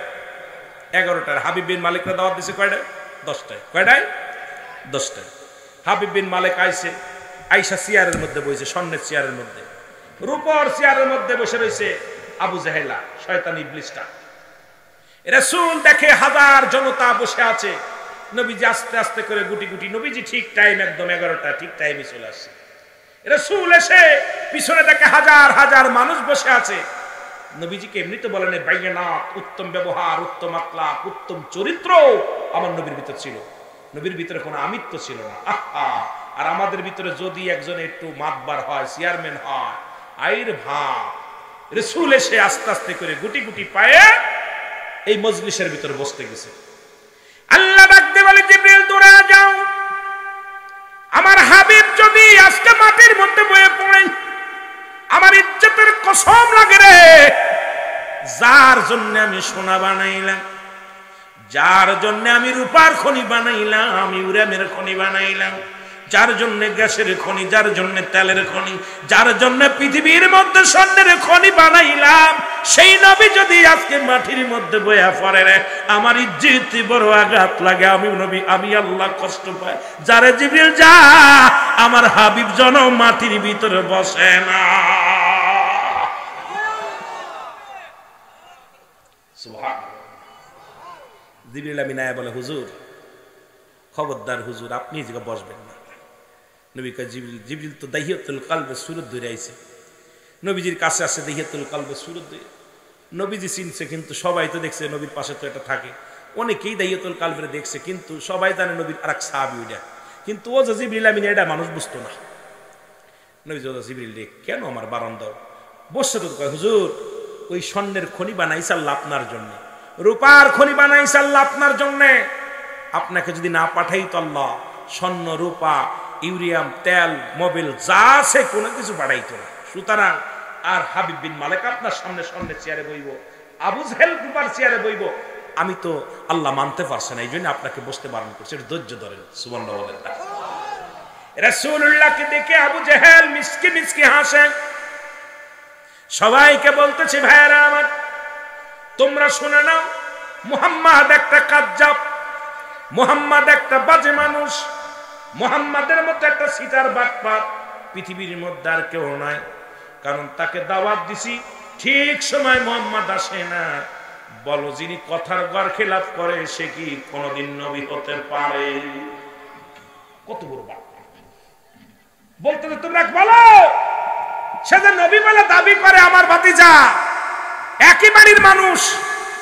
11টায়। হাবিব বিন মালিককে দাওয়াত দিছে কয়টায়? 10টায়। কয়টায়? 10টায়। হাবিব বিন মালিক আইছে, আইসা চেয়ারের মধ্যে বসে, স্বর্ণের চেয়ারের মধ্যে। রূপর চেয়ারের মধ্যে বসে রয়েছে আবু জাহেলা, শয়তান ইবলিসটা। রাসূল দেখে হাজার জনতা বসে আছে। নবীজি আস্তে আস্তে করে গুটি গুটি, নবীজি ঠিক টাইম, একদম 11টা ঠিক টাইমে চলে আসছে। রাসূল এসে পিছনে দেখে হাজার হাজার মানুষ বসে আছে। নবীজিকে এমনিতে বলেন বাইনাত, উত্তম ব্যবহার, উত্তম আখলাক, উত্তম চরিত্র আমার নবীর ভিতর ছিল। নবীর ভিতরে কোনো আমিত্ব ছিল না। আহা, আর আমাদের ভিতরে যদি একজন একটু মাতবার হয়, চেয়ারম্যান হয়, আইর ভাব। রাসূল এসে আস্তে আস্তে করে গুটি গুটি পায়ে এই মজলিসের ভিতরে বসতে গেছে। আল্লাহ ডাকতে বলে, জিবরিল দৌড়ে যাও, আমার হাবিব যদি আজকে মাটির মধ্যে বয়ে পড়ে, আমার ইজ্জতের কসম লাগে রে, যার জন্য আমি সোনা বানাইলাম, যার জন্য আমি রূপার খনি বানাইলাম, আমি ইউরেনিয়ামের খনি বানাইলাম, যার জন্য গ্যাসের খনি, যার জন্য তেলের খনি, যার জন্য পৃথিবীর মধ্যে স্বর্ণের খনি বানাইলাম, সেই নবী যদি আজকে মাটির মধ্যে বয়া পড়ে রে, আমার ইজ্জত বড় আঘাত লাগে। আমি নবী, আমি আল্লাহ কষ্ট পাই। যারে জিবরিল যা, আমার হাবিব যেন মাটির ভিতরে বসে না। সুবহানাল্লাহ। জিবরিল আমিন আয়া বলে, হুজুর খবরদার হুজুর, আপনি এদিকে বসবেন না। নবী কয়, জিবরিল, জিবরিল তো দাহিয়াতুল কলবের সুরত ধরে আইছে। নবীজির কাছে আসে দাহিয়াতুল কলবের সুরত ধরে। নবীজি চিনছে, কিন্তু সবাই তো দেখছে নবীর পাশে তো এটা থাকে। অনেকেই দাহিয়াতুল কলবের দেখছে, কিন্তু সবাই জানে নবীর আরেক সাহাবী ওইটা। কিন্তু ও যে জিবরিল আমিন, এটা মানুষ বুঝতো না। নবীজি জিবরিল রে, কেন আমার বারণ দাও? বসছে তো। কয়, হুজুর ওই স্বর্ণের খনি বানাইছে আল্লাহ আপনার জন্য, রূপার খনি বানাইছে আল্লাহ আপনার জন্য। আপনাকে যদি না পাঠাই তো আল্লাহ স্বর্ণ, রূপা, ইউরিয়াম, তেল, মোবিল যা আছে কোনো কিছু বাড়াইতো না। সুতরাং আর হাবিব বিন মালিক আপনার সামনে স্বর্ণের চেয়ারে বইব, আবু জাহেল রূপার চেয়ারে বইব, আমি তো আল্লাহ মানতে পারছে না, এই জন্য আপনাকে বসতে বারণ করছে। ধৈর্য ধরেন। সুবহানাল্লাহ বলেন না। রাসূলুল্লাহকে দেখে আবু জাহেল মিসকি মিসকি হাসে। সবাইকে বলতেছে, ভাইরা আমার, তোমরা শুনে নাও, মুহাম্মদ একটা কাজ্জাব, মুহাম্মদ একটা বাজে মানুষ, মুহাম্মাদের মতো একটা সিটার বাটপার পৃথিবীর মধ্যে আর কেউ নাই। কারণ তাকে দাওয়াত দিছি, ঠিক সময় মুহাম্মদ আসে না। বলো, যিনি কথার গর খেলাপ করে সে কি কোনদিন নবী হতে পারে? কত বড় বাটপার! বলতে তোমরা বলো, সে যে নবী বলে দাবি করে আমার ভাতিজা, একই বাড়ির মানুষ,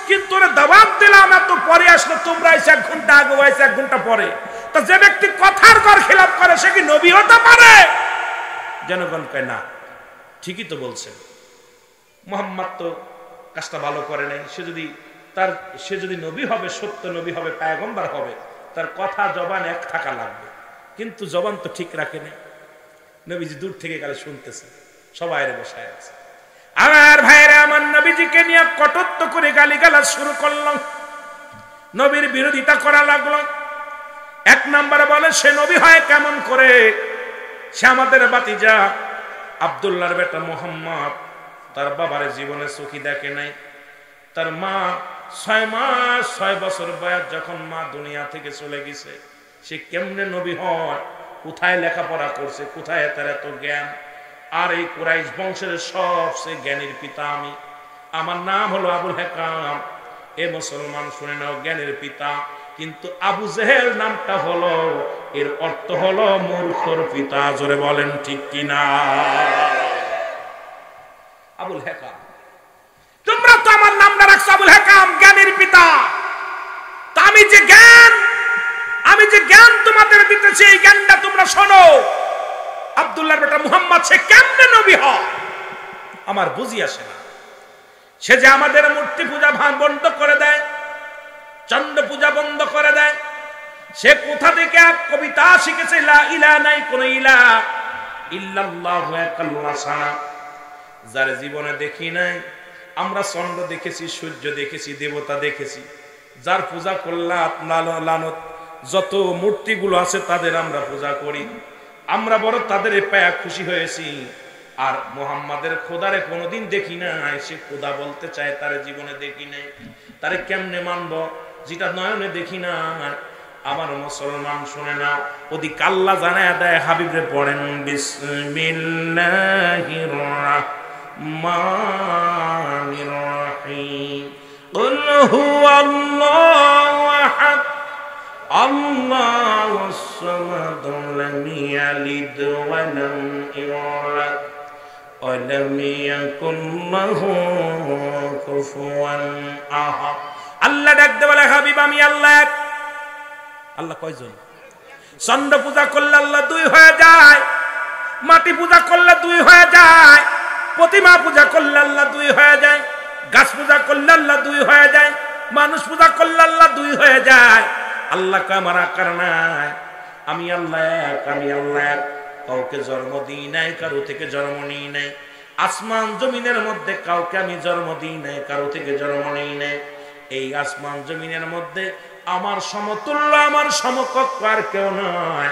কিন্তু ওরে দাওয়াত দিলাম এত পরে আসলো, তোমরা এসে 1 ঘন্টা আগে, এসে 1 ঘন্টা পরে। তা যে ব্যক্তি কথার কর খেলাপ করে সে কি নবী হতে পারে? জনগণ কয় না, ঠিকই তো বলছেন, মুহাম্মদ তো কাজটা ভালো করে নাই। সে যদি নবী হবে, সত্য নবী হবে, পয়গম্বর হবে, তার কথা জবান এক থাকা লাগবে, কিন্তু জবান তো ঠিক রাখে নাই। নবীজি দূর থেকে গেলে শুনতেছে, সবাই বসায় আছে। আমার ভাইরা আমার নবীজিকে নিয়ে কটূক্তি করে গালিগালাজ শুরু করলো, নবীর বিরোধিতা করা লাগলো। 1 নম্বরে বলে সে নবী হয় কেমন করে? সে আমাদের ভাতিজা আব্দুল্লাহর বেটা মুহাম্মদ, তার বাবার জীবনে চোখে দেখে নাই। তার মা 6 মাস 6 বছর বয়স যখন মা দুনিয়া থেকে চলে গেছে, সে কেমনে নবী হয়? কোথায় লেখাপড়া করছে? কোথায় তার এত জ্ঞান? আর এই কুরাইশ বংশের সবচেয়ে জ্ঞানীর পিতা আমি, আমার নাম হলো আবুল হেকাম। এ মুসলমান শুনে নাও, জ্ঞানের পিতা। কিন্তু আবু জেহেল নামটা হলো, এর অর্থ হলো মূর্খর পিতা। জোরে বলেন ঠিক কিনা? আবুল হেকাম, তোমরা তো আমার নামটা রাখছো আবুল হেকাম, জ্ঞানের পিতা। তা আমি যে জ্ঞান তোমাদের দিতেছি, এই জ্ঞানটা তোমরা শোনো। আব্দুল্লাহর বেটা মুহাম্মদ সে কেমনে নবী হয় আমার বুঝি আসে না। সে যে আমাদের মূর্তি পূজা বন্ধ করে দেয়, চন্দ্র পূজা বন্ধ করে দেয়। সে কোথা থেকে কবিতা শিখেছে? লা ইলাহা নাই কোন ইলাহ ইল্লাল্লাহু আল্লাহ ছাড়া। যার জীবনে দেখি নাই, আমরা চন্দ্র দেখেছি, সূর্য দেখেছি, দেবতা দেখেছি। যার পূজা করলাম লানত, যত মূর্তিগুলো আছে তাদের আমরা পূজা করি, আমরা বড় তাদের পায়া খুশি হয়েছি। আর মুহাম্মাদের খোদারে কোনোদিন দেখি নাই। সে খোদা বলতে চায়, তার জীবনে দেখি নাই, তারে কেমনে মানব যেটা নয়নে দেখি না? আমার মুসলমান শুনে না, ওদিকে আল্লাহ জানায় দেয়, হাবিবরে পড়েন বিসমিল্লাহির রাহমানির রাহিম, কুল হুয়াল্লাহু আহাদ আল্লাহুস সামাদ লাম ইয়ালিদ ওয়া লাম ইউলাদ ওয়া লাম ইয়াকুল লাহু কুফুয়ান আহাদ। আল্লাহ ডাকতে বলে, হাবিব আমি আল্লাহ এক। আল্লাহ কয়জন? চন্দ্র পূজা করলে আল্লাহ 2 হয়ে যায়, মাটি পূজা করলে 2 হয়ে যায়, প্রতিমা পূজা করলে আল্লাহ 2 হয়ে যায়, গাছ পূজা করলে আল্লাহ 2 হয়ে যায়, মানুষ পূজা করলে আল্লাহ 2 হয়ে যায়। আল্লাহ কে আমার আকার নাই, আমি আল্লাহ এক, আমি আল্লাহ এক। কাউকে জন্ম দিই নাই, কারো থেকে জন্ম নিই নাই। আসমান জমিনের মধ্যে কাউকে আমি জন্ম দিই নাই, কারো থেকে জন্ম নিই নাই। এই আসমান জমিনের মধ্যে আমার সমতুল্য, আমার সমকক্ষ আর কেউ নয়।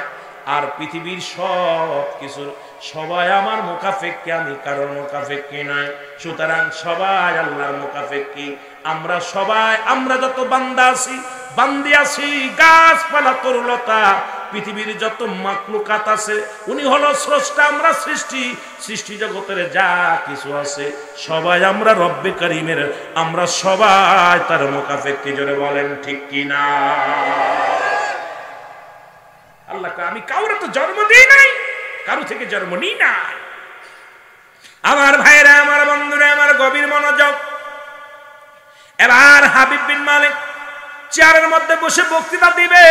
আর পৃথিবীর সব কিছুর সবাই আমার মুখাফেক্কি, আমি কারোর মুখাফেক্কি নয়। সুতরাং সবাই আল্লাহর মুখাফেক্কি। আমরা সবাই, আমরা যত বান্দা আছি, বান্দি আছি, গাছপালা, তরুলতা, পৃথিবীর যত মাখলুকাত আছে, উনি হলো স্রষ্টা, আমরা সৃষ্টি। সৃষ্টি জগতের যা কিছু আছে সবাই আমরা রব্বে কারিমের, আমরা সবাই তার মুখাফেক্কি। জোরে বলেন ঠিক কিনা? আল্লাহকে আমি কাউরে তো জন্ম দিই নাই, কারো থেকে জন্ম নিই নাই। আমার ভাইরা, আমার বন্ধুরা, আমার গভীর মনোযোগ। এবার হাবিব বিন মালিক চেয়ারের মধ্যে বসে বক্তৃতা দিবে।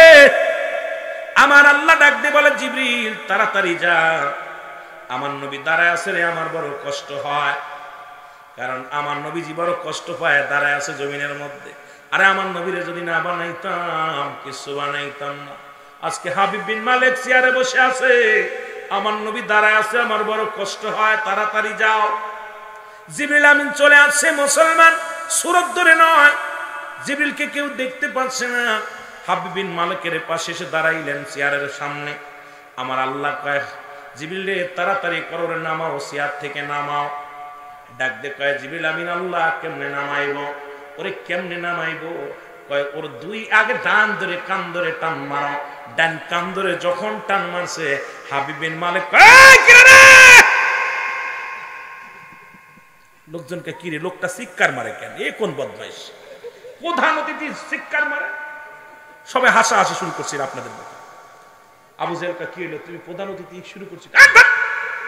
আমার আল্লাহ ডাক দিয়ে বলে, জিবরিল তাড়াতাড়ি যা, আমার নবী দাঁড়ায় আছে রে। আমার বড় কষ্ট হয়, কারণ আমার নবীজি বড় কষ্ট পায়, দাঁড়ায় আছে জমিনের মধ্যে। আরে আমার নবীরে যদি না বানাইতাম, কিছু বানাইতাম না। আজকে হাবিব বিন মালিক চেয়ারে বসে আছে, আমার নবী দাঁড়ায় আছে, আমার বড় কষ্ট হয়, তাড়াতাড়ি যাও। জিবরিল আমিন চলে আসছে। মুসলমান সুরত ধরে নয়, জিবরিলকে কেউ দেখতে পাচ্ছে না। হাবিব বিন মালিকের পাশে এসে দাঁড়াইলেন চেয়ারের সামনে। আমার আল্লাহ কয়, জিবরিল রে তাড়াতাড়ি করো রে, নামাও, চেয়ার থেকে নামাও। ডাক দে কয়, জিবরিল আমিন আল্লাহ কেমনে নামাইবো? ওরে কেমনে নামাইবো? কয়, ওর 2 আগে ডান ধরে কান ধরে টান মারো। ডান কান ধরে যখন টান মারছে, হাবিব বিন মালিক লোকজনকে, কিরে লোকটা চিৎকার মারে কেন? এ কোন বদমাইশ? প্রধান অতিথি চিৎকার মারে। সবাই হাসাহাসি শুরু করছিল আপনাদের মতো। আবু জেহেল কি হলো, তুমি প্রধান অতিথি শুরু করছি?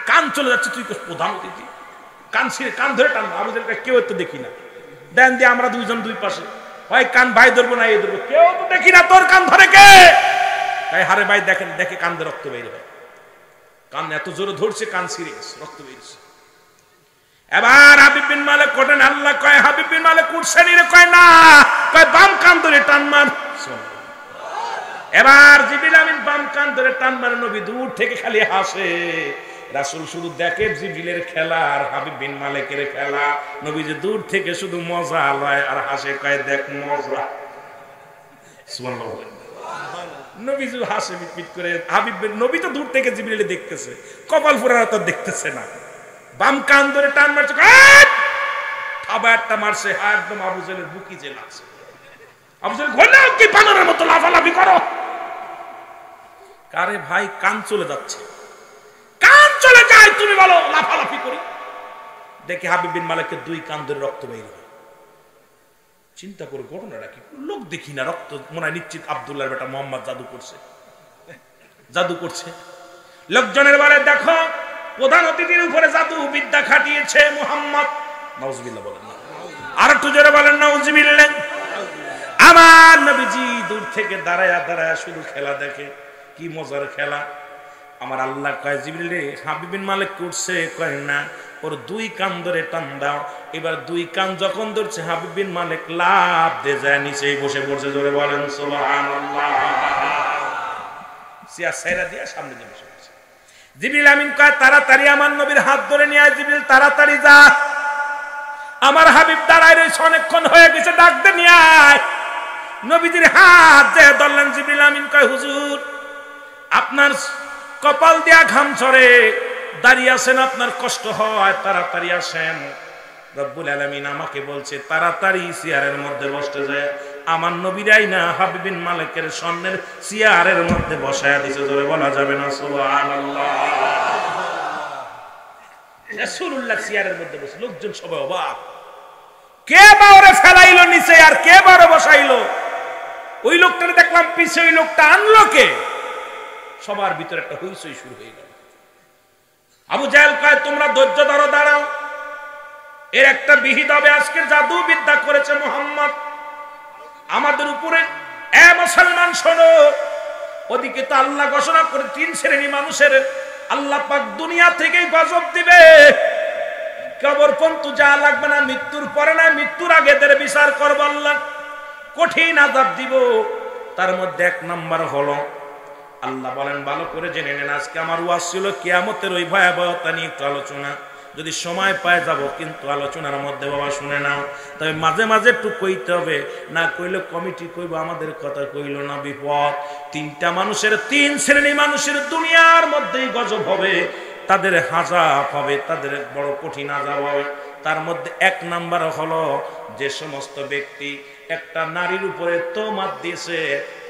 কান চলে যাচ্ছে, তুই প্রধান অতিথি, কান ছিঁড়ে কান ধরে টানবো। আবু জাহেল কেউ তো দেখি না, দেন দিয়ে আমরা দুইজন দুই পাশে, হয় কান ভাই ধরবো না এই ধরবো, কেউ তো দেখি না, তোর কান ধরে কে? তাই হারে ভাই দেখেন, দেখে কান দিয়ে রক্ত বের হয়, কান এত জোরে ধরছে কান ছিঁড়ে গেছে, রক্ত বেরিয়েছে। এবার হাবিব বিন মালিক কোটেন, আল্লাহ কয় হাবিব বিন মালিক উঠছে নি রে? কয় না, কয় বাম কান ধরে টান মার। এবার জিবরিল আমিন বাম কান ধরে টান মারে, নবী দূর থেকে খালি হাসে। রাসূল শুধু দেখে জিবরিলের খেলা আর হাবিব বিন মালিকের খেলা, নবী যে দূর থেকে শুধু মজা লয় আর হাসে, কয় দেখ মজা। সুবহানাল্লাহ। নবী যে হাসে মিটমিট করে, হাবিব বিন নবী তো দূর থেকে জিবরিল দেখতেছে, কপাল ফুরানো তো দেখতেছে না। বাম কান ধরে টান মারছে, থাবাটা মারছে, একদম আবু জাহেলের বুকি যে লাগছে। আবু জাহেল কইলো, কি বানরের মতো লাফালাফি করো? কারে ভাই, কান চলে যাচ্ছে, কান চলে যায়, তুমি বলো লাফালাফি করি? দেখে হাবিব বিন মালিকের দুই কান ধরে রক্ত বের হয়। চিন্তা করে ঘটনাটা কি, লোক দেখি না, রক্ত মনে হয় নিশ্চিত আব্দুল্লাহর বেটা মোহাম্মদ জাদু করছে, জাদু করছে। লোকজনের বলে, দেখো প্রধান অতিথির উপরে জাদু বিদ্যা খাটিয়েছে মুহাম্মদ। নাউজুবিল্লাহ বলেন না, আর একটু জোরে বলেন নাউজুবিল্লাহ। আমার নবীজি দূর থেকে দাঁড়ায় দাঁড়ায় শুধু খেলা দেখে, কি মজার খেলা। আমার আল্লাহ কয়, জিবরিল রে, হাবিব বিন মালিক করছে? কয় না, ওর দুই কান ধরে টান দাও। এবার দুই কান যখন ধরছে, হাবিব বিন মালিক লাফ দিয়ে যায় নিচেই বসে পড়ছে। জোরে বলেন সুবহানাল্লাহ। সিয়া সাইরা দিয়া সামনে দিয়ে বসে পড়ছে। জিবরিল আমিন কয়, তাড়াতাড়ি আমার নবীর হাত ধরে নিয়ে আয়। জিবরিল তাড়াতাড়ি যা, আমার হাবিব দাঁড়ায় রয়েছে অনেকক্ষণ হয়ে গেছে, ডাক দে নিয়ে আয়। নবীজির হাত যে ধরলেন। জিবরিল আমিন কয়, হুজুর আপনার কপাল দিয়া ঘাম ঝরে, দাঁড়িয়ে আছেন, আপনার কষ্ট হয়, তাড়াতাড়ি আসেন। রব্বুল আলামিন আমাকে বলছে তাড়াতাড়ি চেয়ারের মধ্যে বসতে যায়। আমার নবীরাই না হাবিব বিন মালিকের সামনের চেয়ারের মধ্যে বসায়া দিছে। জোরে বলা যাবে না সুবহানাল্লাহ। রাসূলুল্লাহ চেয়ারের মধ্যে বসে, লোকজন সবাই অবাক, কে বা ওরে ফেলাইলো নিচে আর কে বা ওরে বসাইলো? ওই লোকটারে দেখলাম পিছে, ওই লোকটা আনলো কে? সবার ভিতরে একটা হইচই শুরু হয়ে গেল। আবু জাহেল কয়, তোমরা ধৈর্য ধরো, দাঁড়াও, এর একটা বিহিত হবে। আজকে জাদু বিদ্যা করেছে মুহাম্মদ আমাদের উপরে। এ মুসলমান শোনো, ওদিকে তো আল্লাহ ঘোষণা করে তিন শ্রেণী মানুষের আল্লাহ পাক দুনিয়া থেকেই গজব দিবে। কবর পর্যন্ত যা লাগবে না, মৃত্যুর পরে না, মৃত্যুর আগে এদের বিচার করব আল্লাহ, কঠিন আযাব দিব। তার মধ্যে এক নাম্বার হলো, আল্লাহ বলেন ভালো করে জেনে নেন, আজকে আমার ওয়াজ ছিল কিয়ামতের ওই ভয়াবহতা নিয়ে একটু আলোচনা, যদি সময় পায় যাব, কিন্তু আলোচনার মধ্যে বাবা শুনে নাও, তবে মাঝে মাঝে একটু কইতে হবে, না কইলে কমিটি কইব আমাদের কথা কইল না, বিপদ। তিনটা মানুষের, তিন শ্রেণী মানুষের দুনিয়ার মধ্যেই গজব হবে, তাদের আযাব হবে, তাদের বড় কঠিন আযাব হবে। তার মধ্যে এক নাম্বার হলো, যে সমস্ত ব্যক্তি একটা নারীর উপরে তোহমত দিয়েছে।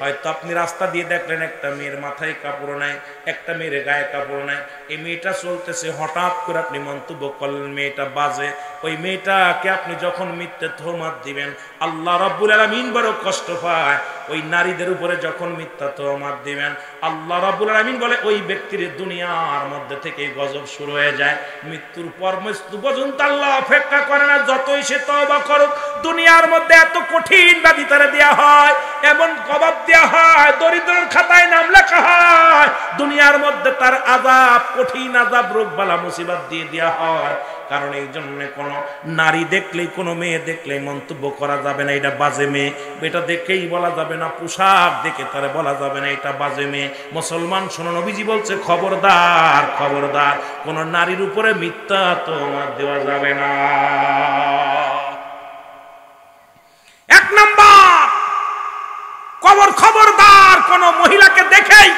হয়তো আপনি রাস্তা দিয়ে দেখলেন একটা মেয়ের মাথায় কাপড় নাই, একটা মেয়ের গায়ে কাপড় নাই, এই মেয়েটা চলতেছে, হঠাৎ করে আপনি মন্তব্য করলেন মেয়েটা বাজে। ওই মেয়েটাকে আপনি যখন মিথ্যে তোহমত দিবেন, আল্লাহ রাব্বুল আলামিন বড় কষ্ট পায়। ওই নারীদের উপরে যখন মিথ্যা তোহমত দিবেন, আল্লাহ রাব্বুল আলামিন বলে ওই ব্যক্তির দুনিয়ার মধ্যে থেকে গজব শুরু হয়ে যায়। মৃত্যুর পর মৃত্যু পর্যন্ত আল্লাহ অপেক্ষা করে না, যতই সে তওবা করুক, দুনিয়ার মধ্যে এত কঠিন বাদী তারা দেয়া হয়, এমন কবাব দেয়া হয়, দরিদ্রের খাতায় নাম লেখা হয়, দুনিয়ার মধ্যে তার আযাব, কঠিন আযাব, রোগ বালা মুসিবত দিয়ে দেয়া হয়। কারণ এই জন্য কোনো নারী দেখলেই, কোনো মেয়ে দেখলেই মন্তব্য করা যাবে না এটা বাজে মেয়ে, এটা দেখেই বলা যাবে না, পোশাক দেখে তারা বলা যাবে না এটা বাজে মেয়ে। মুসলমান শোনো, নবীজি বলছে খবরদার, খবরদার, কোন নারীর উপরে মিথ্যা তোহমত দেওয়া যাবে না। এক নাম্বার খবরদার, কোন মহিলাকে দেখেই,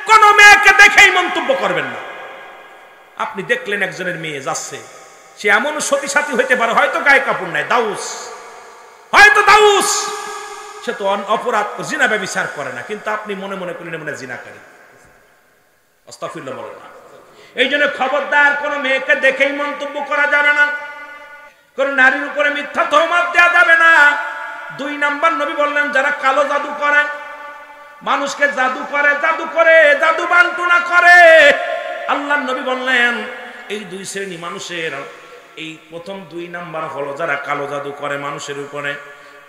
কোন মেয়েকে দেখেই মন্তব্য করবেন না। আপনি দেখলেন একজনের মেয়ে যাচ্ছে, সে এমন সতী সাথী হইতে পারে, হয়তো গায়ে কাপড় নাই, দাউস, হয়তো দাউস, সে তো অপরাধ, জিনা ব্যভিচার করে না, কিন্তু আপনি মনে মনে করলেন মনে জিনাকারী। আস্তাগফিরুল্লাহ বলেন না। এই জন্য খবরদার, কোন মেয়েকে দেখেই মন্তব্য করা যাবে না, কোন নারীর উপরে মিথ্যা তোহমত দেওয়া যাবে না। দুই নাম্বার নবী বললেন, যারা কালো জাদু করে, মানুষকে জাদু করে, জাদু বান্টনা করে, আল্লাহর নবী বললেন এই দুই শ্রেণী মানুষের, এই প্রথম 2 নাম্বার হলো যারা কালো জাদু করে মানুষের উপরে,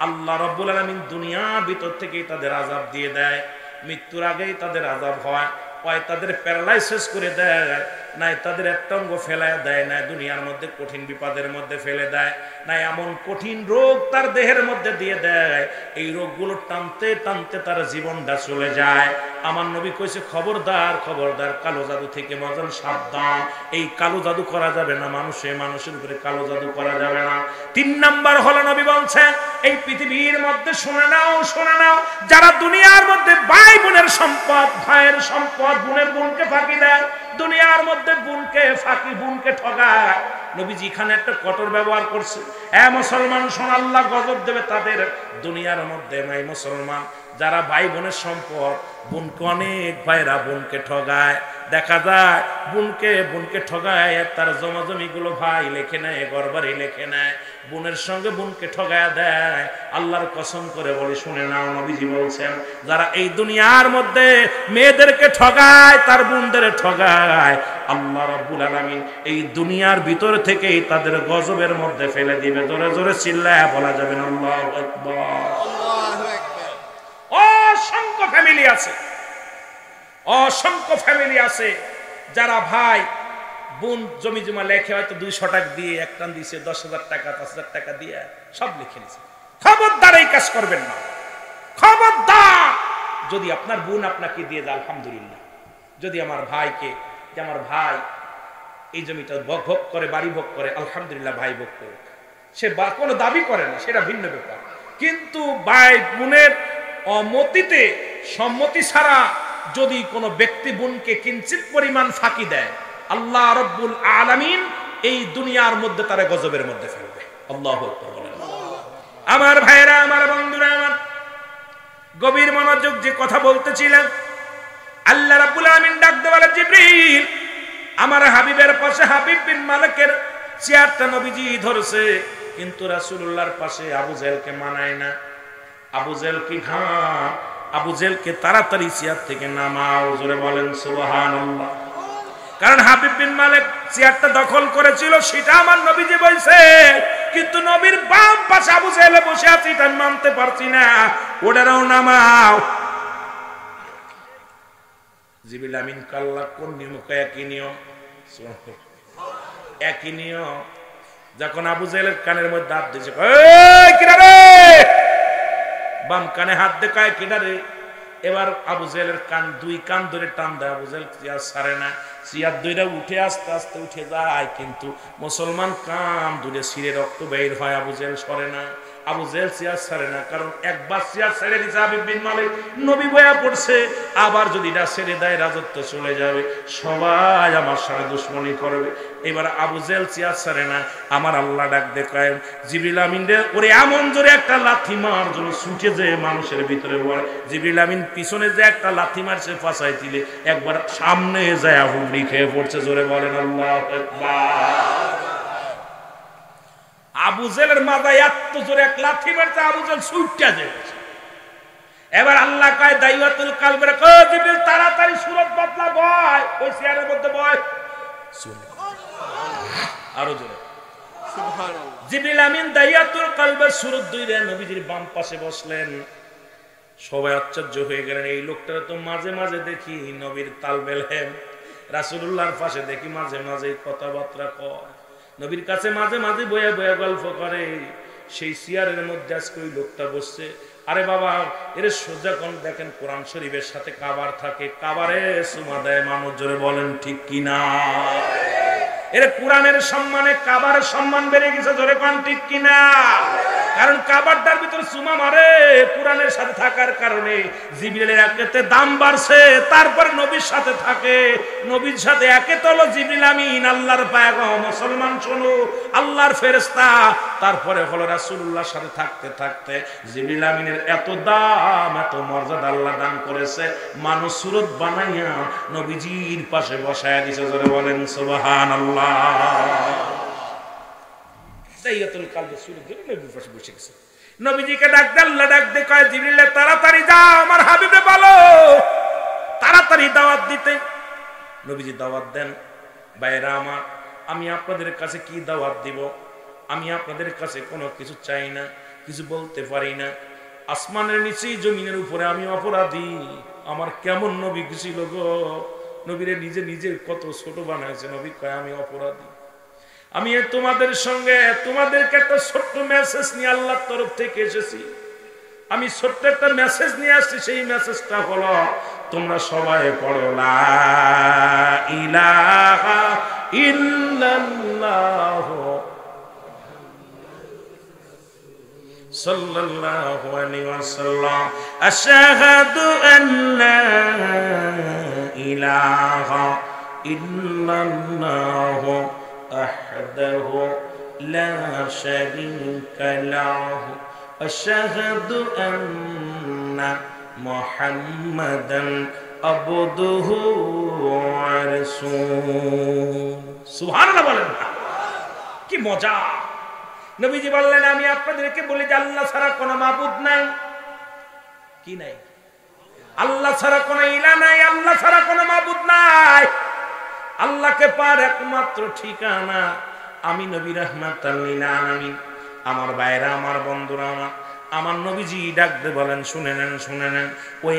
আল্লাহ রাব্বুল আলামিন দুনিয়ার ভিতর থেকেই তাদের আযাব দিয়ে দেয়, মৃত্যুর আগেই তাদের আযাব হয়, হয় তাদের প্যারালাইসিস করে দেয়, নাই তাদের একটা অঙ্গ ফেলায় দেয়, না দুনিয়ার মধ্যে কঠিন বিপদের মধ্যে ফেলে দেয়, না এমন কঠিন রোগ তার দেহের মধ্যে দিয়ে দেয়, এই রোগগুলো টানতে টানতে তার জীবনটা চলে যায়। আমার নবী কইছে খবরদার খবরদার, কালো জাদু থেকে মজন সাবধান, এই কালো জাদু করা যাবে না, মানুষের উপরে কালো জাদু করা যাবে না। 3 নাম্বার হলো নবী বলছেন এই পৃথিবীর মধ্যে শুনে নাও যারা দুনিয়ার মধ্যে ভাই বোনের সম্পদ, ভাইয়ের সম্পদ বোনের বোনকে ফাঁকি দেয়, দুনিয়ার মধ্যে বোনকে ফাঁকি, বোনকে ঠগায়, নবীজি এখানে একটা কঠোর ব্যবহার করছে। মুসলমান শোন, আল্লাহ গজব দেবে তাদের দুনিয়ার মধ্যে। নাই মুসলমান যারা ভাই বোনের সম্পদ, বোনকে অনেক ভাইরা বোনকে ঠগায়, দেখা যায় বোনকে ঠগায়, তার জমাজমি গুলো ভাই লেখে নেয়, গরবারি লেখে নেয়, বোনের সঙ্গে বোনকে ঠগায় দেয়। আল্লাহর কসম করে বলি শুনে নাও, নবীজি বলছেন যারা এই দুনিয়ার মধ্যে মেয়েদেরকে ঠগায়, তার বোনদের ঠগায়, আল্লাহ রাব্বুল আলামিন এই দুনিয়ার ভিতর থেকেই তাদের গজবের মধ্যে ফেলে দিবে। জোরে জোরে চিল্লায়া বলা যাবে না আল্লাহু আকবার। অসংখ্য ফ্যামিলি আছে যারা ভাই বোন জমি জমা লেখে, হয়তো 200 টাকা দিয়ে এক টান দিয়েছে, 10,000 টাকা 5,000 টাকা দিয়ে সব লিখে নিয়েছে। খবরদার এই কাজ করবেন না, খবরদার। যদি আপনার বোন আপনাকে দিয়ে দেয় আলহামদুলিল্লাহ, যদি আমার ভাইকে, যে আমার ভাই এই জমিটা ভোগ করে, বাড়ি ভোগ করে, আলহামদুলিল্লাহ ভাই ভোগ করে, সে কোনো দাবি করে না, সেটা ভিন্ন ব্যাপার। কিন্তু ভাই বোনের অমতিতে, সম্মতি ছাড়া যদি কোনো ব্যক্তি বোনকে কিঞ্চিত পরিমাণ ফাঁকি দেয়, আল্লাহ রাব্বুল আলামিন এই দুনিয়ার মধ্যে তারা গজবের মধ্যে ফেলবে। আল্লাহু আকবার বলেন। আমার ভাইরা, আমার বন্ধুরা, আমার গভীর মনোযোগ যে কথা বলতেছিলেন, আল্লাহ রাব্বুল আলামিন ডাক দিয়ে বলে জিবরিল, আমার হাবিবের পাশে হাবিব বিন মালিকের চেয়ারটা নবীজি ধরছে, কিন্তু রাসূলুল্লাহর পাশে আবু জেহেলকে মানায় না। আবু জেহেলকে তাড়াতাড়ি চেয়ার থেকে নামাও। জোরে বলেন সুবহানাল্লাহ। কারণ হাবিব বিন মালিক চেয়ারটা দখল করেছিল, সেটা আমার নবীজি বলছে, কিন্তু নবীর বাম পাশে আবু জেহেল বসে আছে, এটা মানতে পারছি না, ওটারও নামাও। জিবরিল আমিন কাল্লা কোন নিয়মকে একই নিয়ম, একই নিয়ম। যখন আবু জেহেলের কানের মধ্যে হাত দিয়েছে, এই কিরা রে, বাম কানে হাত দেখায় কিনা রে, এবার আবু জেহেলের দুই কান ধরে টান দেয়, আবু জেহেল চেয়ার ছাড়ে না, চেয়ার দুইটা উঠে আস্তে আস্তে উঠে যায়, কিন্তু মুসলমান কান দুলে ছিঁড়ে রক্ত বের হয়, আবু জেহেল সরে না, আবু জেহেল চেয়ার ছাড়ে না, কারণ একবার চেয়ার ছেড়ে দিয়েছে হাবিব বিন মালিক, নবী বয়া পড়ছে, আবার যদি এটা ছেড়ে দেয় রাজত্ব চলে যাবে, সবাই আমার সাথে দুশ্মনী করবে। এবার আবু জেহেল চেয়ার ছাড়ে না, আমার আল্লাহ ডাক দেখায় জিবরিল আমিন রে, ওরে এমন জোরে একটা লাথি মার যেন ছুটে যে মানুষের ভিতরে পড়ে। জিবরিল আমিন পিছনে যে একটা লাথি মারছে ফাঁসাই দিলে, একবার সামনে যায় হুমড়ি খেয়ে পড়ছে। জোরে বলেন আল্লাহু আকবার। আবু জেহেলের মাথায় এত জোরে এক লাথি মারছে, আবু জেহেল ছুটে যাচ্ছে। এবার আল্লাহ কয় দাইওয়াতুল কালবের, কো জিবরিল তাড়াতাড়ি সুরত বদলা, বয় ওই চেয়ারের মধ্যে বয়। আরো জোরে সুবহানাল্লাহ। জিবরিল আমিন দাইওয়াতুল কালবের সুরত ধরে নবীজির বাম পাশে বসলেন। সবাই আশ্চর্য হয়ে গেলেন, এই লোকটা তো মাঝে মাঝে দেখি নবীর তালবেল হেম, রাসূলুল্লাহর পাশে দেখি মাঝে মাঝে কথাবার্তা কয়, নবীর কাছে মাঝে মাঝে বয়া বয়া গল্প করে, সেই চেয়ারের মধ্যে আজকে ওই লোকটা বসছে। আরে বাবা, এর সোজা কোন দেখেন কোরআন শরীফের সাথে কাবার থাকে, কাবারে সুমা দেয় মানুষ। জোরে বলেন ঠিক কিনা? এর কোরআনের সম্মানে কাবার সম্মান বেড়ে গেছে। জোরে কোন ঠিক কিনা? কারণ কাবারটার ভিতরে চুমা মারে কোরআনের সাথে থাকার কারণে, জিবরিলের একেতে দাম বাড়ছে, তারপরে নবীর সাথে থাকে, নবীর সাথে একে তো হলো জিবরিল আমিন আল্লাহর পায়গাম, মুসলমান শোনো আল্লাহর ফেরেশতা, তারপরে হলো রাসূলুল্লাহর সাথে থাকতে থাকতে জিবরিল আমিনের এত দাম, এত মর্যাদা আল্লাহ দান করেছে, মানুষ সুরত বানাইয়া নবীজির পাশে বসায়া দিয়েছে। জোরে বলেন সুবহানাল্লাহ। দাইয়াতুল কালবে সুরত ধরে নবীর পাশে বসে গেছে। নবীজিকে ডাক দে, আল্লাহ ডাক দে, কয় জিবরিল তাড়াতাড়ি যাও আমার হাবিবে বলো তাড়াতাড়ি দাওয়াত দিতে। নবীজি দাওয়াত দেন, ভাইরা আমার আমি আপনাদের কাছে কি দাওয়াত দিব? আমি আপনাদের কাছে কোনো কিছু চাই না, কিছু বলতে পারি না। আসমানের নিচেই জমিনের উপরে আমি অপরাধী। আমার কেমন নবী ছিল গো, নবীরে নিজে নিজে কত ছোট বানাইছে। নবী কয় আমি অপরাধী। আমি তোমাদের সঙ্গে তোমাদেরকে একটা ছোট্ট মেসেজ নিয়ে আল্লাহর তরফ থেকে এসেছি। আমি ছোট্ট একটা মেসেজ নিয়ে আসছি। সেই মেসেজটা হলো তোমরা সবাই পড়ো লা ইলাহা ইল্লাল্লাহ সাল্লাল্লাহু আলাইহি ওয়াসাল্লাম আশহাদু আল্লা ইলাহা ইল্লাল্লাহ ওয়াহদাহু লা শারীকা লাহু আশহাদু আন্না মুহাম্মাদান আবদুহু ওয়া রাসূলুহু। সুবহানাল্লাহ বলেন না? কি মজা! নবীজি বললেন আমি আপনাদেরকে বলি যে আল্লাহ ছাড়া কোনো মাবুদ নাই। কি নাই? আল্লাহ ছাড়া কোনো ইলাহ নাই, আল্লাহ ছাড়া কোনো মাবুদ নাই। আল্লাহকে পাওয়ার একমাত্র ঠিকানা আমি নবী রাহমাতাল লিল আলামিন। আমার ভাইরা, আমার বন্ধুরা, আমার নবীজি ডাক দিয়ে বলেন শুনে নেন, শুনে নেন। ওই